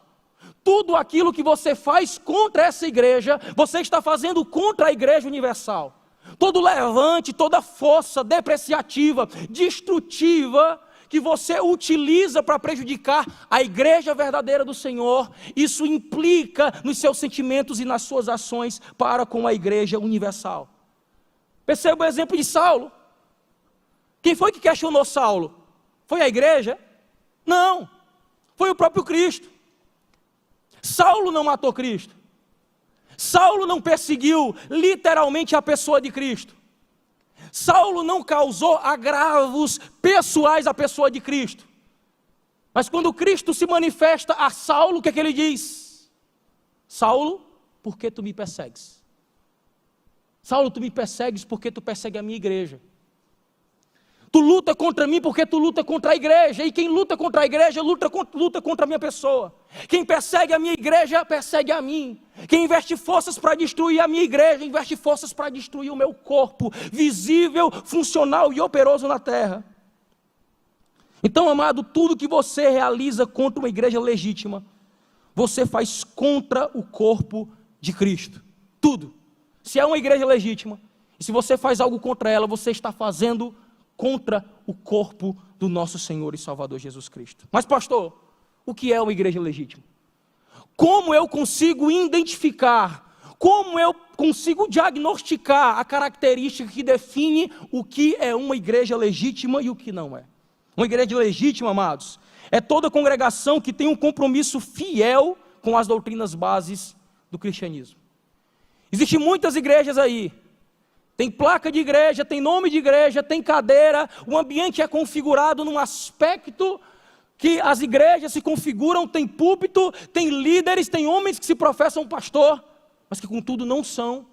Tudo aquilo que você faz contra essa igreja, você está fazendo contra a igreja universal. Todo levante, toda força depreciativa, destrutiva, que você utiliza para prejudicar a igreja verdadeira do Senhor, isso implica nos seus sentimentos e nas suas ações para com a igreja universal. Perceba o exemplo de Saulo. Quem foi que questionou Saulo? Foi a igreja? Não, foi o próprio Cristo. Saulo não matou Cristo. Saulo não perseguiu literalmente a pessoa de Cristo. Saulo não causou agravos pessoais à pessoa de Cristo. Mas quando Cristo se manifesta a Saulo, o que é que ele diz? Saulo, por que tu me persegues? Saulo, tu me persegues porque tu persegue a minha igreja. Tu luta contra mim porque tu luta contra a igreja. E quem luta contra a igreja, luta contra a minha pessoa. Quem persegue a minha igreja, persegue a mim. Quem investe forças para destruir a minha igreja, investe forças para destruir o meu corpo, visível, funcional e operoso na terra. Então, amado, tudo que você realiza contra uma igreja legítima, você faz contra o corpo de Cristo. Tudo. Se é uma igreja legítima, e se você faz algo contra ela, você está fazendo contra o corpo do nosso Senhor e Salvador Jesus Cristo. Mas pastor, o que é uma igreja legítima? Como eu consigo identificar, como eu consigo diagnosticar a característica que define o que é uma igreja legítima e o que não é? Uma igreja legítima, amados, é toda congregação que tem um compromisso fiel com as doutrinas bases do cristianismo. Existem muitas igrejas aí. Tem placa de igreja, tem nome de igreja, tem cadeira, o ambiente é configurado num aspecto que as igrejas se configuram, tem púlpito, tem líderes, tem homens que se professam pastor, mas que contudo não são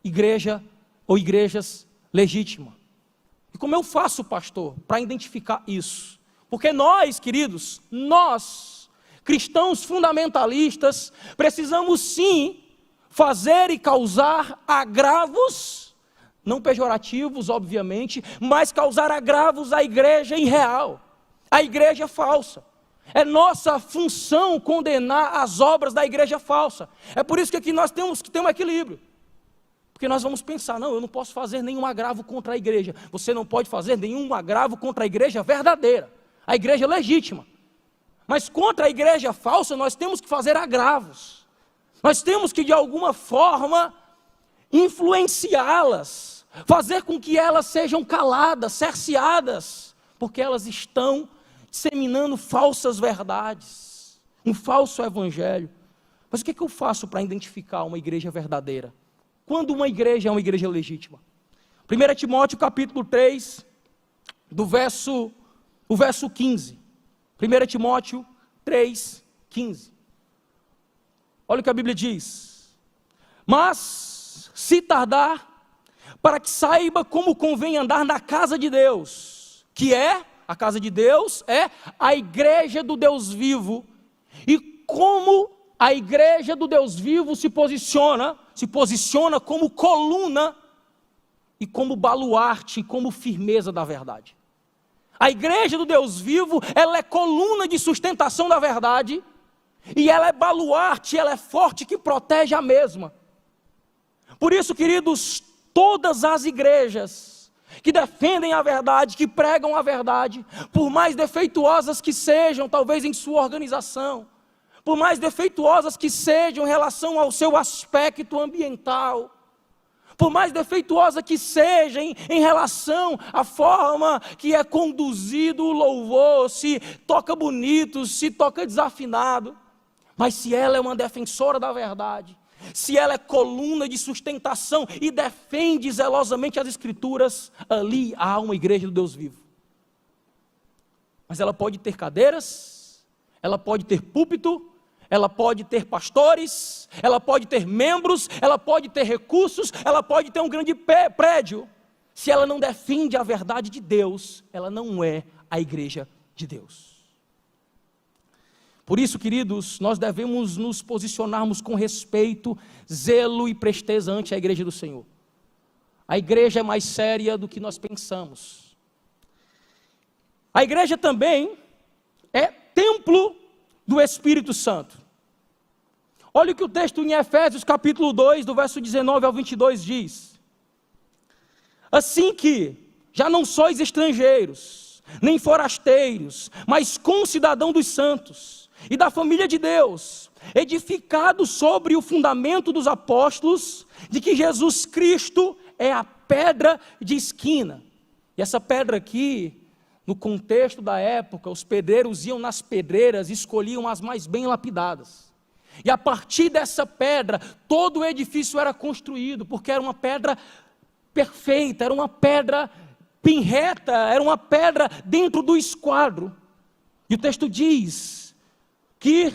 igreja ou igrejas legítimas. E como eu faço, pastor, para identificar isso? Porque nós, queridos, nós, cristãos fundamentalistas, precisamos sim fazer e causar agravos, não pejorativos, obviamente, mas causar agravos à igreja em real, à igreja falsa. É nossa função condenar as obras da igreja falsa. É por isso que aqui nós temos que ter um equilíbrio. Porque nós vamos pensar, não, eu não posso fazer nenhum agravo contra a igreja. Você não pode fazer nenhum agravo contra a igreja verdadeira, a igreja legítima. Mas contra a igreja falsa nós temos que fazer agravos. Nós temos que de alguma forma influenciá-las, fazer com que elas sejam caladas, cerceadas, porque elas estão disseminando falsas verdades, um falso evangelho. Mas o que eu faço para identificar uma igreja verdadeira? Quando uma igreja é uma igreja legítima? 1 Timóteo capítulo 3, o verso 15. 1 Timóteo 3, 15. Olha o que a Bíblia diz. Mas, se tardar, para que saiba como convém andar na casa de Deus, que é, a casa de Deus é a igreja do Deus vivo, e como a igreja do Deus vivo se posiciona como coluna e como baluarte, como firmeza da verdade. A igreja do Deus vivo, ela é coluna de sustentação da verdade, e ela é baluarte, ela é forte que protege a mesma. Por isso, queridos, todas as igrejas que defendem a verdade, que pregam a verdade, por mais defeituosas que sejam, talvez em sua organização, por mais defeituosas que sejam em relação ao seu aspecto ambiental, por mais defeituosa que seja em relação à forma que é conduzido o louvor, se toca bonito, se toca desafinado, mas se ela é uma defensora da verdade, se ela é coluna de sustentação e defende zelosamente as Escrituras, ali há uma igreja do Deus vivo. Mas ela pode ter cadeiras, ela pode ter púlpito, ela pode ter pastores, ela pode ter membros, ela pode ter recursos, ela pode ter um grande prédio. Se ela não defende a verdade de Deus, ela não é a igreja de Deus. Por isso, queridos, nós devemos nos posicionarmos com respeito, zelo e presteza ante a igreja do Senhor. A igreja é mais séria do que nós pensamos. A igreja também é templo do Espírito Santo. Olha o que o texto em Efésios capítulo 2, do verso 19 ao 22 diz: assim que já não sois estrangeiros, nem forasteiros, mas concidadão dos santos e da família de Deus, edificados sobre o fundamento dos apóstolos, de que Jesus Cristo é a pedra de esquina. E essa pedra aqui, no contexto da época, os pedreiros iam nas pedreiras e escolhiam as mais bem lapidadas. E a partir dessa pedra, todo o edifício era construído, porque era uma pedra perfeita, era uma pedra bem reta, era uma pedra dentro do esquadro. E o texto diz que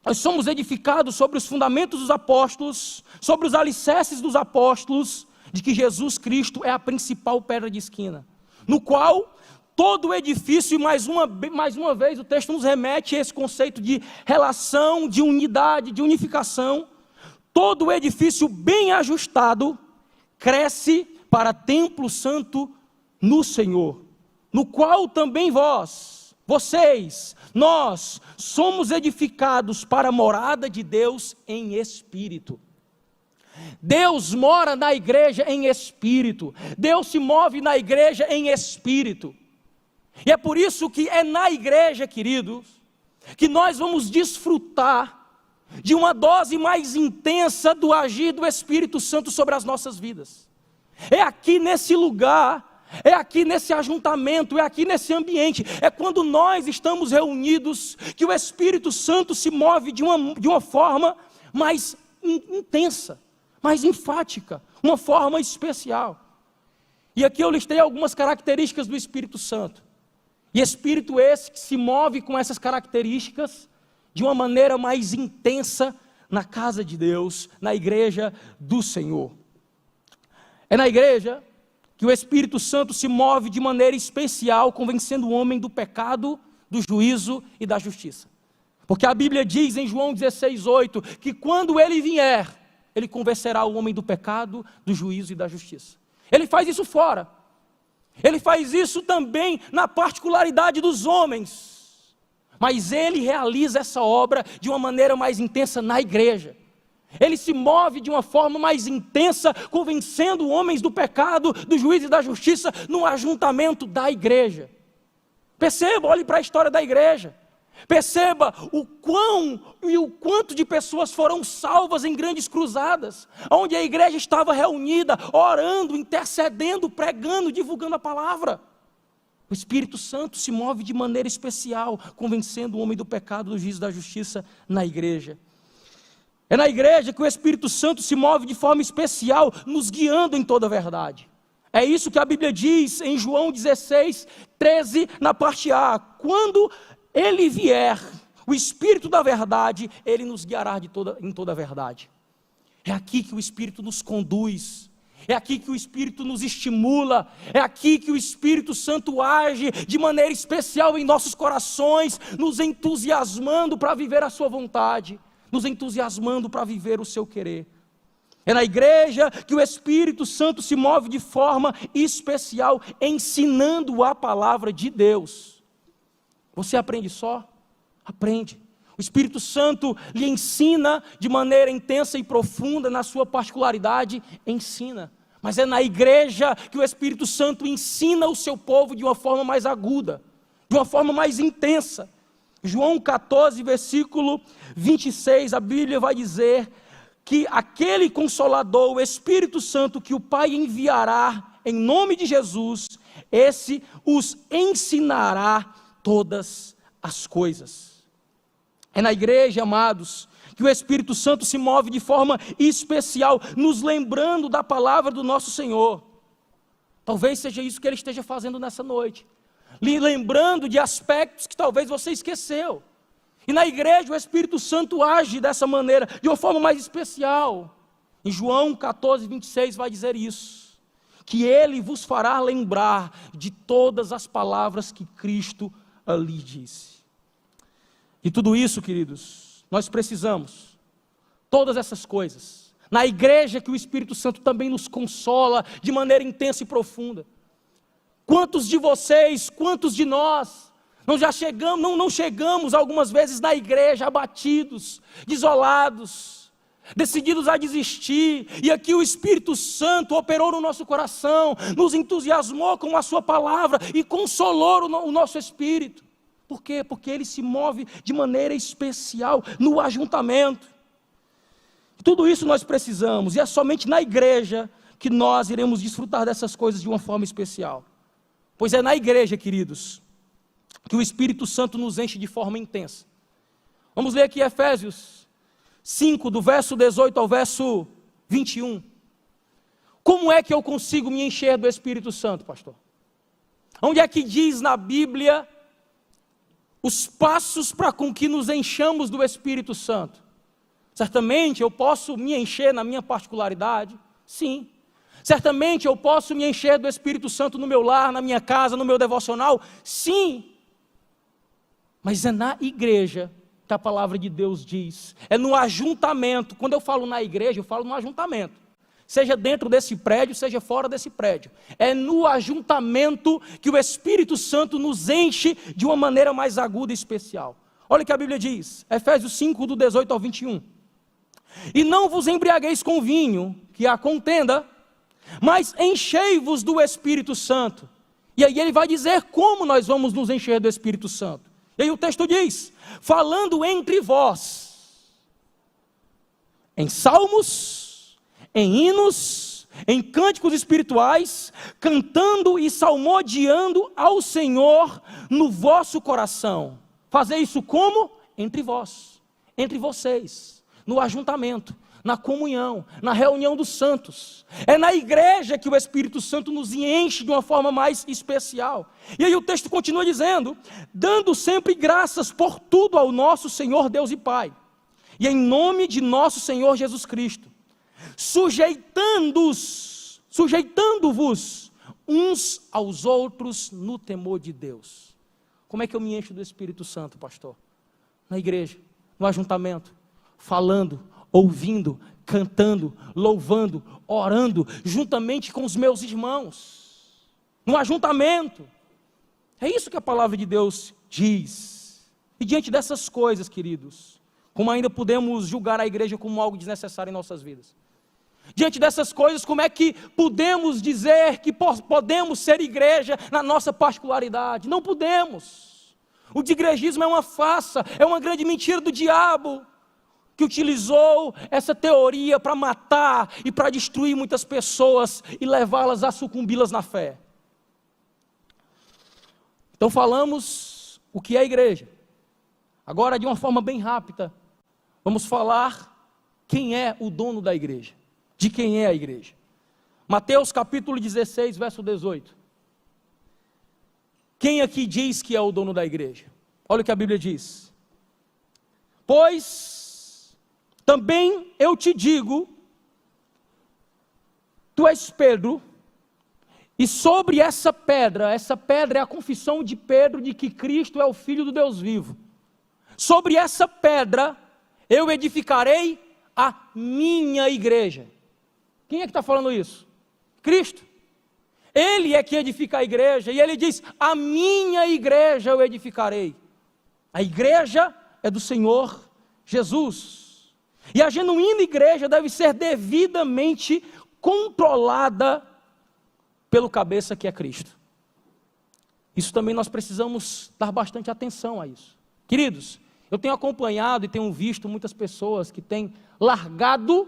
nós somos edificados sobre os fundamentos dos apóstolos, sobre os alicerces dos apóstolos, de que Jesus Cristo é a principal pedra de esquina, no qual todo o edifício, e mais uma vez o texto nos remete a esse conceito de relação, de unidade, de unificação. Todo o edifício bem ajustado cresce para templo santo no Senhor, no qual também vocês, nós somos edificados para a morada de Deus em espírito. Deus mora na igreja em espírito, Deus se move na igreja em espírito. E é por isso que é na igreja, queridos, que nós vamos desfrutar de uma dose mais intensa do agir do Espírito Santo sobre as nossas vidas. É aqui nesse lugar, é aqui nesse ajuntamento, é aqui nesse ambiente, é quando nós estamos reunidos, que o Espírito Santo se move de uma forma mais intensa, mais enfática, uma forma especial. E aqui eu listei algumas características do Espírito Santo. E Espírito esse que se move com essas características de uma maneira mais intensa na casa de Deus, na igreja do Senhor. É na igreja que o Espírito Santo se move de maneira especial, convencendo o homem do pecado, do juízo e da justiça. Porque a Bíblia diz em João 16:8, que quando ele vier, ele convencerá o homem do pecado, do juízo e da justiça. Ele faz isso fora. Ele faz isso também na particularidade dos homens, mas ele realiza essa obra de uma maneira mais intensa na igreja. Ele se move de uma forma mais intensa, convencendo homens do pecado, do juízo e da justiça, no ajuntamento da igreja. Perceba, olhe para a história da igreja. Perceba o quanto de pessoas foram salvas em grandes cruzadas, onde a igreja estava reunida, orando, intercedendo, pregando, divulgando a palavra. O Espírito Santo se move de maneira especial, convencendo o homem do pecado, do juízo e da justiça na igreja. É na igreja que o Espírito Santo se move de forma especial, nos guiando em toda a verdade. É isso que a Bíblia diz em João 16:13, na parte A. Quando ele vier, o Espírito da verdade, ele nos guiará em toda a verdade. É aqui que o Espírito nos conduz, é aqui que o Espírito nos estimula, é aqui que o Espírito Santo age de maneira especial em nossos corações, nos entusiasmando para viver a sua vontade, nos entusiasmando para viver o seu querer. É na igreja que o Espírito Santo se move de forma especial, ensinando a palavra de Deus. Você aprende só? Aprende. O Espírito Santo lhe ensina de maneira intensa e profunda, na sua particularidade, ensina. Mas é na igreja que o Espírito Santo ensina o seu povo de uma forma mais aguda, de uma forma mais intensa. João 14, versículo 26, a Bíblia vai dizer que aquele Consolador, o Espírito Santo, que o Pai enviará em nome de Jesus, esse os ensinará todas as coisas. É na igreja, amados, que o Espírito Santo se move de forma especial, nos lembrando da palavra do nosso Senhor. Talvez seja isso que Ele esteja fazendo nessa noite, lhe lembrando de aspectos que talvez você esqueceu. E na igreja o Espírito Santo age dessa maneira, de uma forma mais especial. Em João 14, 26 vai dizer isso, que Ele vos fará lembrar de todas as palavras que Cristo ali disse. E tudo isso, queridos, nós precisamos, todas essas coisas, na igreja que o Espírito Santo também nos consola de maneira intensa e profunda. Quantos de vocês, quantos de nós, não chegamos algumas vezes na igreja abatidos, desolados, decididos a desistir, e aqui o Espírito Santo operou no nosso coração, nos entusiasmou com a sua palavra e consolou o nosso espírito. Por quê? Porque Ele se move de maneira especial no ajuntamento. Tudo isso nós precisamos, e é somente na igreja que nós iremos desfrutar dessas coisas de uma forma especial. Pois é na igreja, queridos, que o Espírito Santo nos enche de forma intensa. Vamos ler aqui Efésios 5, do verso 18 ao verso 21. Como é que eu consigo me encher do Espírito Santo, pastor? Onde é que diz na Bíblia os passos para com que nos enchamos do Espírito Santo? Certamente eu posso me encher na minha particularidade, sim. Certamente eu posso me encher do Espírito Santo no meu lar, na minha casa, no meu devocional, sim. Mas é na igreja que a palavra de Deus diz, é no ajuntamento. Quando eu falo na igreja, eu falo no ajuntamento, seja dentro desse prédio, seja fora desse prédio. É no ajuntamento que o Espírito Santo nos enche de uma maneira mais aguda e especial. Olha o que a Bíblia diz, Efésios 5, do 18 ao 21. E não vos embriagueis com vinho, que há contenda, mas enchei-vos do Espírito Santo. E aí ele vai dizer como nós vamos nos encher do Espírito Santo. E aí o texto diz, falando entre vós, em salmos, em hinos, em cânticos espirituais, cantando e salmodiando ao Senhor no vosso coração. Fazer isso como? Entre vós, entre vocês, no ajuntamento, na comunhão, na reunião dos santos. É na igreja que o Espírito Santo nos enche de uma forma mais especial. E aí o texto continua dizendo, dando sempre graças por tudo ao nosso Senhor Deus e Pai, e em nome de nosso Senhor Jesus Cristo, sujeitando-vos uns aos outros no temor de Deus. Como é que eu me encho do Espírito Santo, pastor? Na igreja, no ajuntamento, falando, ouvindo, cantando, louvando, orando, juntamente com os meus irmãos, no ajuntamento. É isso que a palavra de Deus diz. E diante dessas coisas, queridos, como ainda podemos julgar a igreja como algo desnecessário em nossas vidas? Diante dessas coisas, como é que podemos dizer que podemos ser igreja na nossa particularidade? Não podemos. O digregismo é uma farsa, é uma grande mentira do diabo, que utilizou essa teoria para matar e para destruir muitas pessoas e levá-las a sucumbi-las na fé. Então falamos o que é a igreja. Agora, de uma forma bem rápida, vamos falar quem é o dono da igreja, de quem é a igreja. Mateus capítulo 16, verso 18. Quem aqui diz que é o dono da igreja? Olha o que a Bíblia diz. Pois também eu te digo, tu és Pedro, e sobre essa pedra é a confissão de Pedro de que Cristo é o Filho do Deus vivo. Sobre essa pedra eu edificarei a minha igreja. Quem é que está falando isso? Cristo. Ele é que edifica a igreja, e ele diz, a minha igreja eu edificarei. A igreja é do Senhor Jesus. E a genuína igreja deve ser devidamente controlada pelo cabeça que é Cristo. Isso também nós precisamos dar bastante atenção a isso. Queridos, eu tenho acompanhado e tenho visto muitas pessoas que têm largado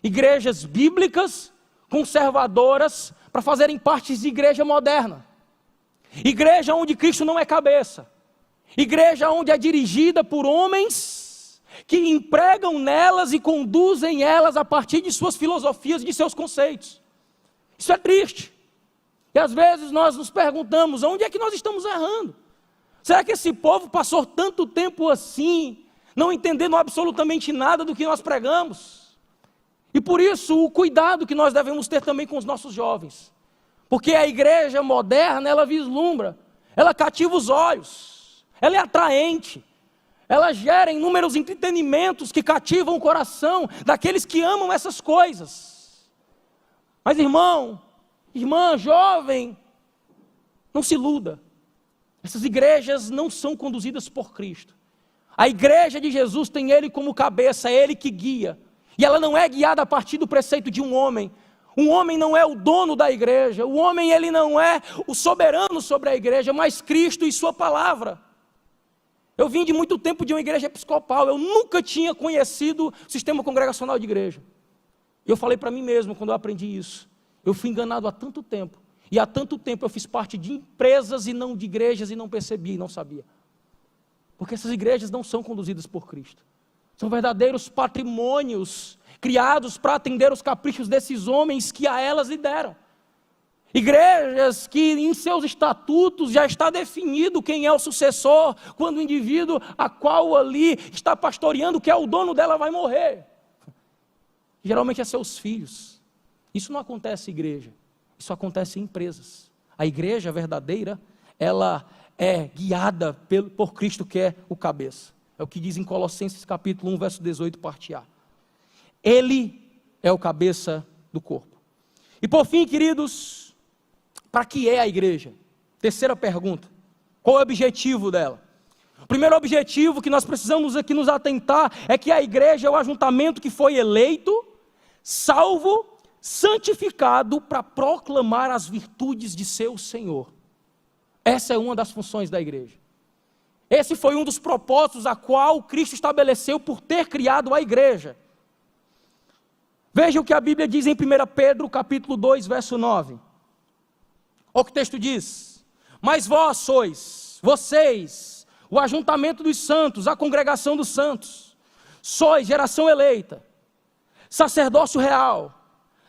igrejas bíblicas, conservadoras, para fazerem parte de igreja moderna. Igreja onde Cristo não é cabeça. Igreja onde é dirigida por homens que empregam nelas e conduzem elas a partir de suas filosofias e de seus conceitos. Isso é triste. E às vezes nós nos perguntamos, onde é que nós estamos errando? Será que esse povo passou tanto tempo assim, não entendendo absolutamente nada do que nós pregamos? E por isso o cuidado que nós devemos ter também com os nossos jovens. Porque a igreja moderna, ela vislumbra, ela cativa os olhos, ela é atraente, ela gera inúmeros entretenimentos que cativam o coração daqueles que amam essas coisas. Mas irmão, irmã, jovem, não se iluda. Essas igrejas não são conduzidas por Cristo. A igreja de Jesus tem Ele como cabeça, é Ele que guia. E ela não é guiada a partir do preceito de um homem. Um homem não é o dono da igreja. O homem, ele não é o soberano sobre a igreja, mas Cristo e sua palavra. Eu vim de muito tempo de uma igreja episcopal. Eu nunca tinha conhecido o sistema congregacional de igreja. E eu falei para mim mesmo, quando eu aprendi isso, eu fui enganado há tanto tempo. E há tanto tempo eu fiz parte de empresas e não de igrejas e não percebi, não sabia. Porque essas igrejas não são conduzidas por Cristo. São verdadeiros patrimônios criados para atender os caprichos desses homens que a elas lideram. Igrejas que em seus estatutos já está definido quem é o sucessor, quando o indivíduo a qual ali está pastoreando, que é o dono dela, vai morrer. Geralmente é seus filhos. Isso não acontece em igreja. Isso acontece em empresas. A igreja verdadeira, ela é guiada por Cristo, que é o cabeça. É o que diz em Colossenses capítulo 1, verso 18, parte A. Ele é o cabeça do corpo. E por fim, queridos, para que é a igreja? Terceira pergunta. Qual é o objetivo dela? O primeiro objetivo que nós precisamos aqui nos atentar é que a igreja é o ajuntamento que foi eleito, salvo, santificado para proclamar as virtudes de seu Senhor. Essa é uma das funções da igreja. Esse foi um dos propósitos a qual Cristo estabeleceu por ter criado a igreja. Veja o que a Bíblia diz em 1 Pedro capítulo 2, verso 9. Olha o que o texto diz. Mas vós sois, vocês, o ajuntamento dos santos, a congregação dos santos, sois geração eleita, sacerdócio real,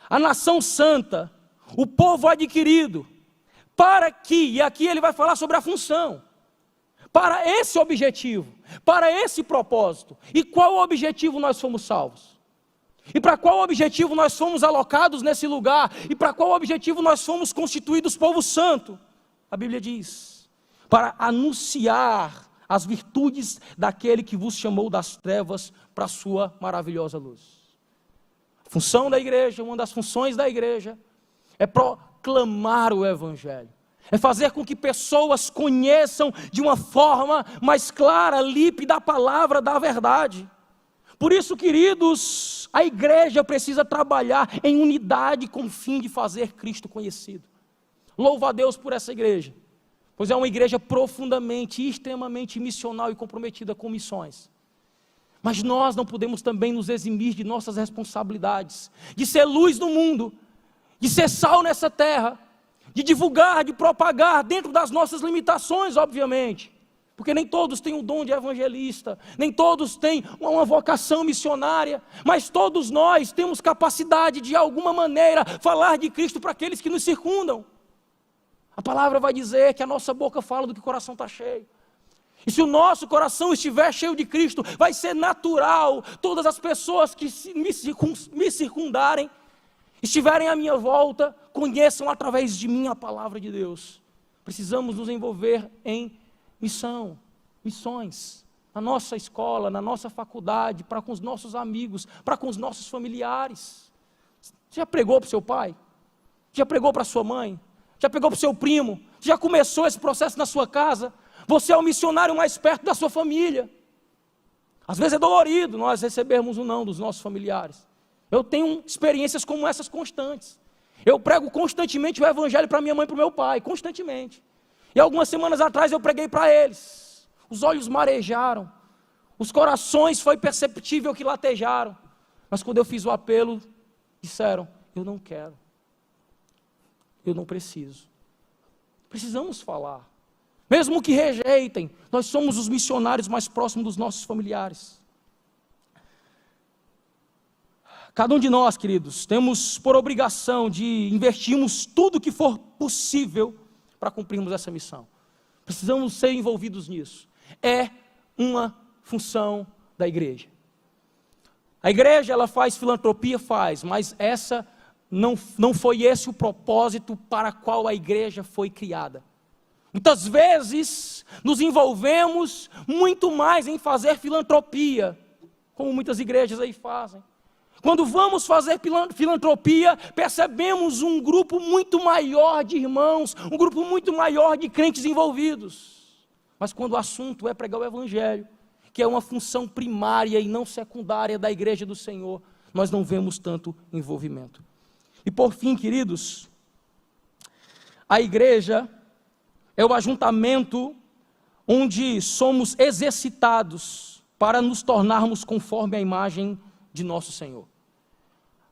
a nação santa, o povo adquirido, para que, e aqui ele vai falar sobre a função, para esse objetivo, para esse propósito. E qual objetivo nós fomos salvos? E para qual objetivo nós fomos alocados nesse lugar? E para qual objetivo nós fomos constituídos povo santo? A Bíblia diz, para anunciar as virtudes daquele que vos chamou das trevas para a sua maravilhosa luz. A função da igreja, uma das funções da igreja, é proclamar o Evangelho. É fazer com que pessoas conheçam de uma forma mais clara, límpida, a palavra da verdade. Por isso, queridos, a igreja precisa trabalhar em unidade com o fim de fazer Cristo conhecido. Louvo a Deus por essa igreja, pois é uma igreja profundamente e extremamente missional e comprometida com missões. Mas nós não podemos também nos eximir de nossas responsabilidades, de ser luz no mundo, de ser sal nessa terra, de divulgar, de propagar dentro das nossas limitações, obviamente. Porque nem todos têm o dom de evangelista, nem todos têm uma vocação missionária, mas todos nós temos capacidade de alguma maneira falar de Cristo para aqueles que nos circundam. A palavra vai dizer que a nossa boca fala do que o coração está cheio. E se o nosso coração estiver cheio de Cristo, vai ser natural todas as pessoas que me circundarem, estiverem à minha volta, conheçam através de mim a palavra de Deus. Precisamos nos envolver em missões, na nossa escola, na nossa faculdade, para com os nossos amigos, para com os nossos familiares. Você já pregou para o seu pai? Já pregou para a sua mãe? Já pregou para o seu primo? Já começou esse processo na sua casa? Você é o missionário mais perto da sua família. Às vezes é dolorido nós recebermos um não dos nossos familiares. Eu tenho experiências como essas constantes. Eu prego constantemente o evangelho para minha mãe e para o meu pai, constantemente. E algumas semanas atrás eu preguei para eles. Os olhos marejaram, os corações foi perceptível que latejaram. Mas quando eu fiz o apelo, disseram: eu não quero, eu não preciso. Precisamos falar. Mesmo que rejeitem, nós somos os missionários mais próximos dos nossos familiares. Cada um de nós, queridos, temos por obrigação de investirmos tudo que for possível para cumprirmos essa missão. Precisamos ser envolvidos nisso. É uma função da igreja. A igreja, ela faz filantropia? Faz, mas não foi esse o propósito para qual a igreja foi criada. Muitas vezes nos envolvemos muito mais em fazer filantropia, como muitas igrejas aí fazem. Quando vamos fazer filantropia, percebemos um grupo muito maior de irmãos, um grupo muito maior de crentes envolvidos. Mas quando o assunto é pregar o evangelho, que é uma função primária e não secundária da igreja do Senhor, nós não vemos tanto envolvimento. E por fim, queridos, a igreja é o ajuntamento onde somos exercitados para nos tornarmos conforme a imagem de nosso Senhor.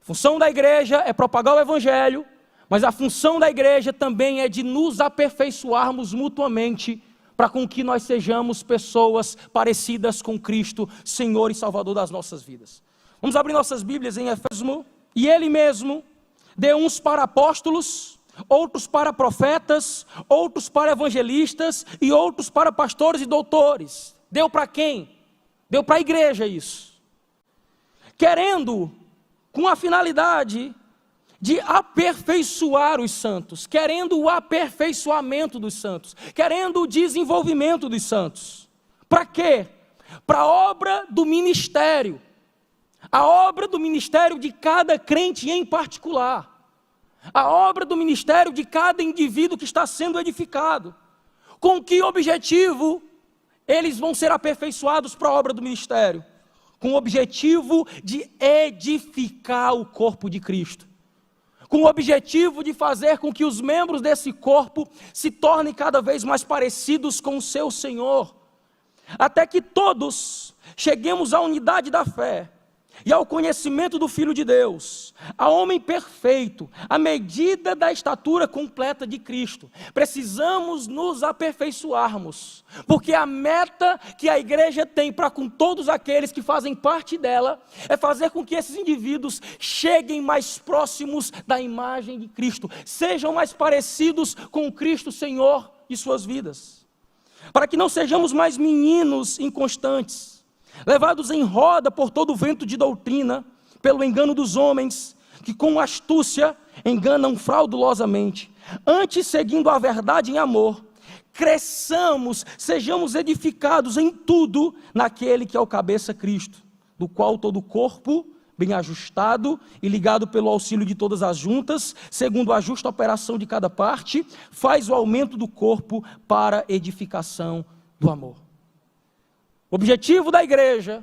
A função da igreja é propagar o evangelho, mas a função da igreja também é de nos aperfeiçoarmos mutuamente, para com que nós sejamos pessoas parecidas com Cristo, Senhor e Salvador das nossas vidas. Vamos abrir nossas Bíblias em Efésios. E Ele mesmo deu uns para apóstolos, outros para profetas, outros para evangelistas e outros para pastores e doutores. Deu para quem? Deu para a igreja isso. Querendo, com a finalidade de aperfeiçoar os santos, querendo o aperfeiçoamento dos santos, querendo o desenvolvimento dos santos. Para quê? Para a obra do ministério. A obra do ministério de cada crente em particular. A obra do ministério de cada indivíduo que está sendo edificado. Com que objetivo eles vão ser aperfeiçoados para a obra do ministério? Com o objetivo de edificar o corpo de Cristo. Com o objetivo de fazer com que os membros desse corpo se tornem cada vez mais parecidos com o seu Senhor. Até que todos cheguemos à unidade da fé e ao conhecimento do Filho de Deus, a homem perfeito, à medida da estatura completa de Cristo. Precisamos nos aperfeiçoarmos, porque a meta que a igreja tem para com todos aqueles que fazem parte dela, é fazer com que esses indivíduos cheguem mais próximos da imagem de Cristo, sejam mais parecidos com o Cristo Senhor de suas vidas, para que não sejamos mais meninos inconstantes, levados em roda por todo o vento de doutrina, pelo engano dos homens, que com astúcia enganam fraudulosamente. Antes, seguindo a verdade em amor, cresçamos, sejamos edificados em tudo, naquele que é o cabeça Cristo, do qual todo o corpo, bem ajustado e ligado pelo auxílio de todas as juntas, segundo a justa operação de cada parte, faz o aumento do corpo para edificação do amor. O objetivo da igreja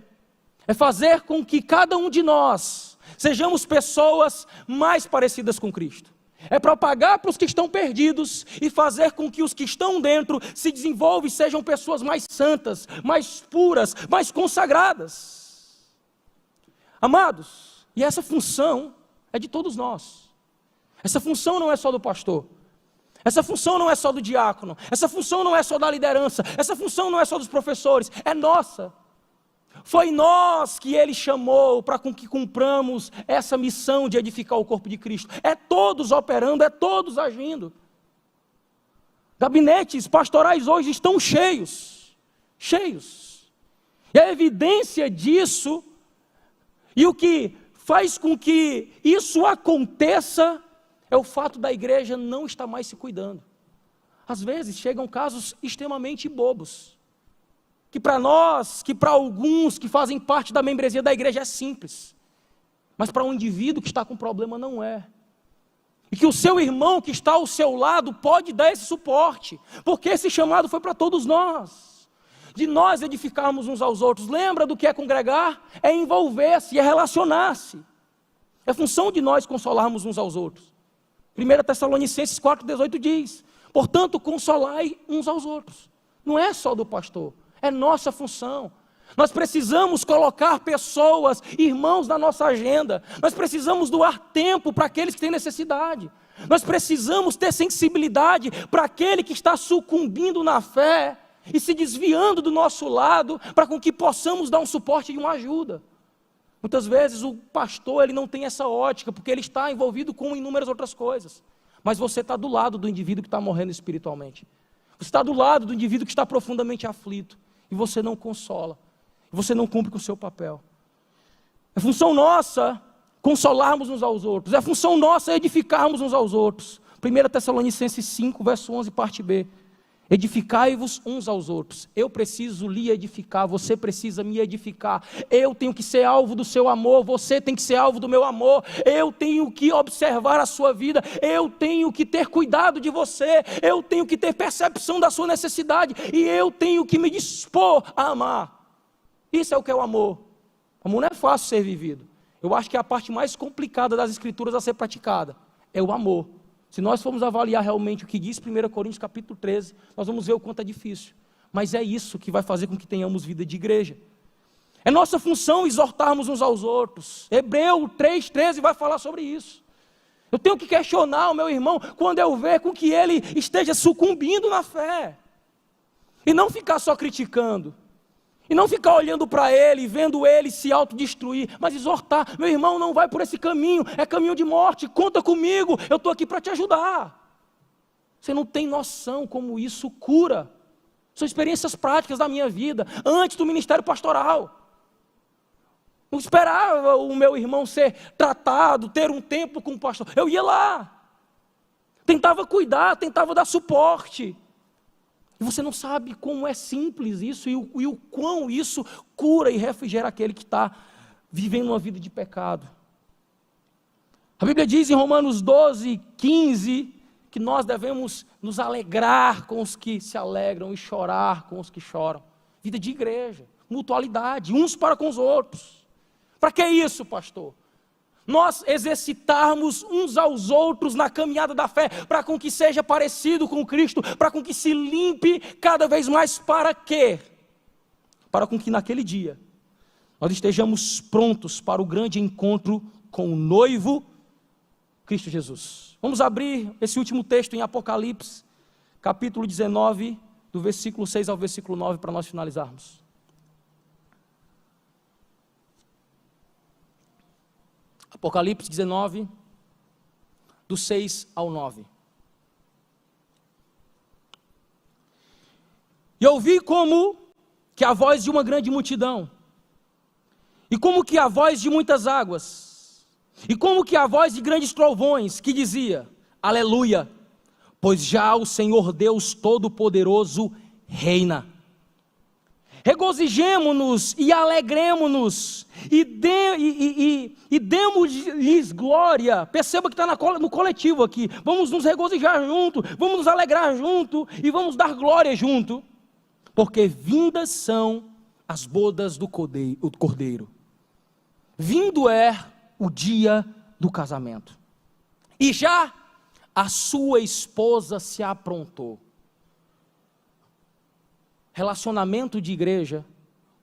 é fazer com que cada um de nós sejamos pessoas mais parecidas com Cristo. É propagar para os que estão perdidos e fazer com que os que estão dentro se desenvolvam e sejam pessoas mais santas, mais puras, mais consagradas. Amados, e essa função é de todos nós. Essa função não é só do pastor. Essa função não é só do diácono, essa função não é só da liderança, essa função não é só dos professores, é nossa. Foi nós que Ele chamou para que cumpramos essa missão de edificar o corpo de Cristo. É todos operando, é todos agindo. Gabinetes pastorais hoje estão cheios. E a evidência disso, e o que faz com que isso aconteça, é o fato da igreja não estar mais se cuidando. Às vezes chegam casos extremamente bobos, que para nós, que para alguns que fazem parte da membresia da igreja é simples, mas para um indivíduo que está com problema não é. E que o seu irmão que está ao seu lado pode dar esse suporte, porque esse chamado foi para todos nós, de nós edificarmos uns aos outros. Lembra do que é congregar? É envolver-se, é relacionar-se. É função de nós consolarmos uns aos outros. 1 Tessalonicenses 4,18 diz: portanto, consolai uns aos outros. Não é só do pastor, é nossa função. Nós precisamos colocar pessoas, irmãos na nossa agenda. Nós precisamos doar tempo para aqueles que têm necessidade. Nós precisamos ter sensibilidade para aquele que está sucumbindo na fé e se desviando do nosso lado, para com que possamos dar um suporte e uma ajuda. Muitas vezes o pastor ele não tem essa ótica, porque ele está envolvido com inúmeras outras coisas. Mas você está do lado do indivíduo que está morrendo espiritualmente. Você está do lado do indivíduo que está profundamente aflito. E você não consola. Você não cumpre com o seu papel. É função nossa consolarmos uns aos outros. É função nossa edificarmos uns aos outros. 1 Tessalonicenses 5, verso 11, parte B. Edificai-vos uns aos outros. Eu preciso lhe edificar, você precisa me edificar. Eu tenho que ser alvo do seu amor, você tem que ser alvo do meu amor. Eu tenho que observar a sua vida, eu tenho que ter cuidado de você, eu tenho que ter percepção da sua necessidade e eu tenho que me dispor a amar. Isso é o que é o amor. O amor não é fácil ser vivido. Eu acho que é a parte mais complicada das escrituras a ser praticada. É o amor. Se nós formos avaliar realmente o que diz 1 Coríntios capítulo 13, nós vamos ver o quanto é difícil. Mas é isso que vai fazer com que tenhamos vida de igreja. É nossa função exortarmos uns aos outros. Hebreu 3,13 vai falar sobre isso. Eu tenho que questionar o meu irmão quando eu ver com que ele esteja sucumbindo na fé. E não ficar só criticando. E não ficar olhando para ele, vendo ele se autodestruir, mas exortar: meu irmão, não vai por esse caminho, é caminho de morte, conta comigo, eu estou aqui para te ajudar. Você não tem noção como isso cura. São experiências práticas da minha vida, antes do ministério pastoral. Não esperava o meu irmão ser tratado, ter um tempo com o pastor. Eu ia lá, tentava cuidar, tentava dar suporte. E você não sabe como é simples isso e o quão isso cura e refrigera aquele que está vivendo uma vida de pecado. A Bíblia diz em Romanos 12:15 que nós devemos nos alegrar com os que se alegram e chorar com os que choram. Vida de igreja, mutualidade, uns para com os outros. Para que isso, pastor? Nós exercitarmos uns aos outros na caminhada da fé, para com que seja parecido com Cristo, para com que se limpe cada vez mais. Para quê? Para com que naquele dia nós estejamos prontos para o grande encontro com o noivo Cristo Jesus. Vamos abrir esse último texto em Apocalipse, capítulo 19, do versículo 6 ao versículo 9, para nós finalizarmos. Apocalipse 19, do 6 ao 9. E ouvi como que a voz de uma grande multidão, e como que a voz de muitas águas, e como que a voz de grandes trovões, que dizia: aleluia, pois já o Senhor Deus Todo-Poderoso reina. Regozijemo-nos e alegremo-nos e demos-lhes glória. Perceba que está no coletivo aqui. Vamos nos regozijar junto, vamos nos alegrar junto e vamos dar glória junto, porque vindas são as bodas do Cordeiro. Vindo é o dia do casamento, e já a sua esposa se aprontou. Relacionamento de igreja,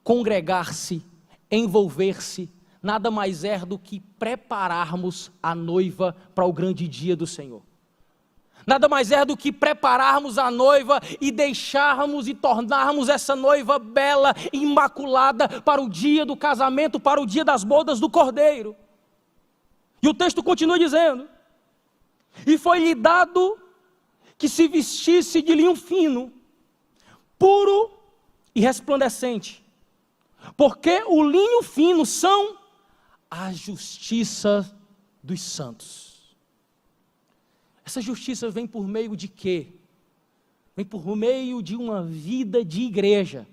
congregar-se, envolver-se, nada mais é do que prepararmos a noiva para o grande dia do Senhor. Nada mais é do que prepararmos a noiva e deixarmos e tornarmos essa noiva bela, imaculada para o dia do casamento, para o dia das bodas do Cordeiro. E o texto continua dizendo: e foi-lhe dado que se vestisse de linho fino, puro e resplandecente, porque o linho fino são a justiça dos santos. Essa justiça vem por meio de quê? Vem por meio de uma vida de igreja,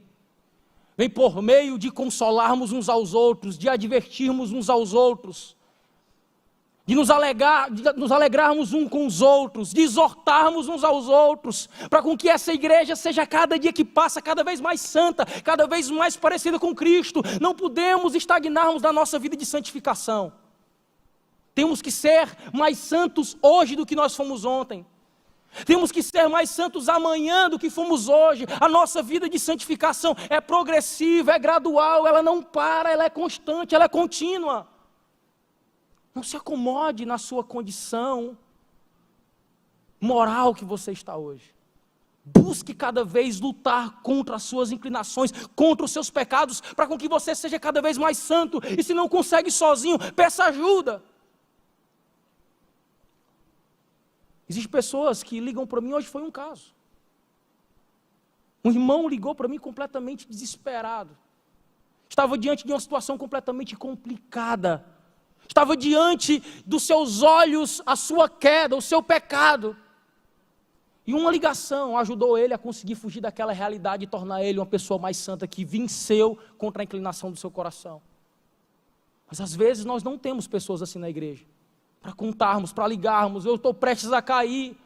vem por meio de consolarmos uns aos outros, de advertirmos uns aos outros, de nos alegrarmos uns com os outros, de exortarmos uns aos outros, para com que essa igreja seja cada dia que passa cada vez mais santa, cada vez mais parecida com Cristo. Não podemos estagnarmos na nossa vida de santificação. Temos que ser mais santos hoje do que nós fomos ontem. Temos que ser mais santos amanhã do que fomos hoje. A nossa vida de santificação é progressiva, é gradual, ela não para, ela é constante, ela é contínua. Não se acomode na sua condição moral que você está hoje. Busque cada vez lutar contra as suas inclinações, contra os seus pecados, para com que você seja cada vez mais santo. E se não consegue sozinho, peça ajuda. Existem pessoas que ligam para mim, hoje foi um caso. Um irmão ligou para mim completamente desesperado. Estava diante de uma situação completamente complicada. Estava diante dos seus olhos a sua queda, o seu pecado. E uma ligação ajudou ele a conseguir fugir daquela realidade e tornar ele uma pessoa mais santa, que venceu contra a inclinação do seu coração. Mas às vezes nós não temos pessoas assim na igreja, para contarmos, para ligarmos, eu estou prestes a cair,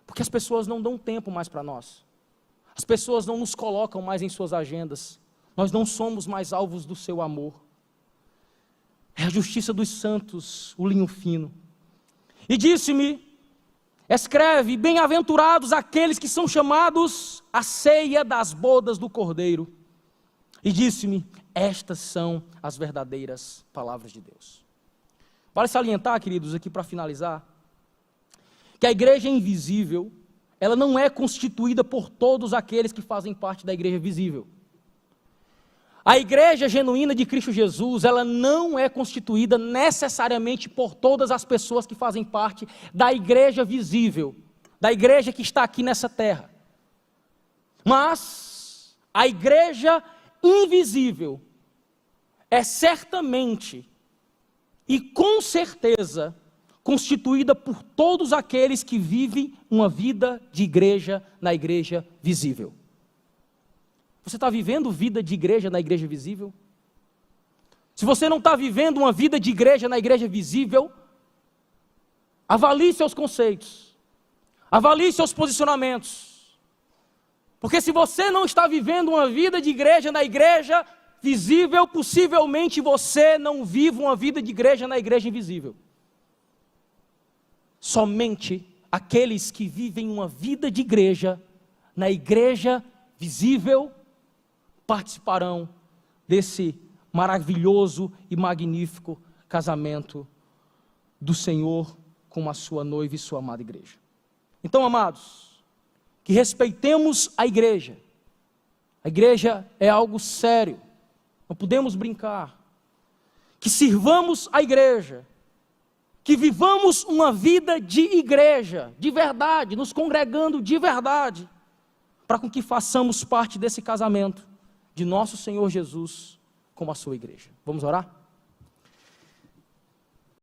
porque as pessoas não dão tempo mais para nós, as pessoas não nos colocam mais em suas agendas, nós não somos mais alvos do seu amor. É a justiça dos santos, o linho fino. E disse-me, escreve, bem-aventurados aqueles que são chamados à ceia das bodas do Cordeiro. E disse-me, estas são as verdadeiras palavras de Deus. Vale salientar, queridos, aqui para finalizar, que a igreja invisível, ela não é constituída por todos aqueles que fazem parte da igreja visível. A igreja genuína de Cristo Jesus, ela não é constituída necessariamente por todas as pessoas que fazem parte da igreja visível, da igreja que está aqui nessa terra. Mas a igreja invisível é certamente e com certeza constituída por todos aqueles que vivem uma vida de igreja na igreja visível. Você está vivendo vida de igreja na igreja visível? Se você não está vivendo uma vida de igreja na igreja visível, avalie seus conceitos, avalie seus posicionamentos, porque se você não está vivendo uma vida de igreja na igreja visível, possivelmente você não vive uma vida de igreja na igreja invisível. Somente aqueles que vivem uma vida de igreja na igreja visível participarão desse maravilhoso e magnífico casamento do Senhor com a sua noiva e sua amada igreja. Então, amados, que respeitemos a igreja. A igreja é algo sério, não podemos brincar. Que sirvamos a igreja, que vivamos uma vida de igreja, de verdade, nos congregando de verdade, para com que façamos parte desse casamento de nosso Senhor Jesus com a sua igreja. Vamos orar?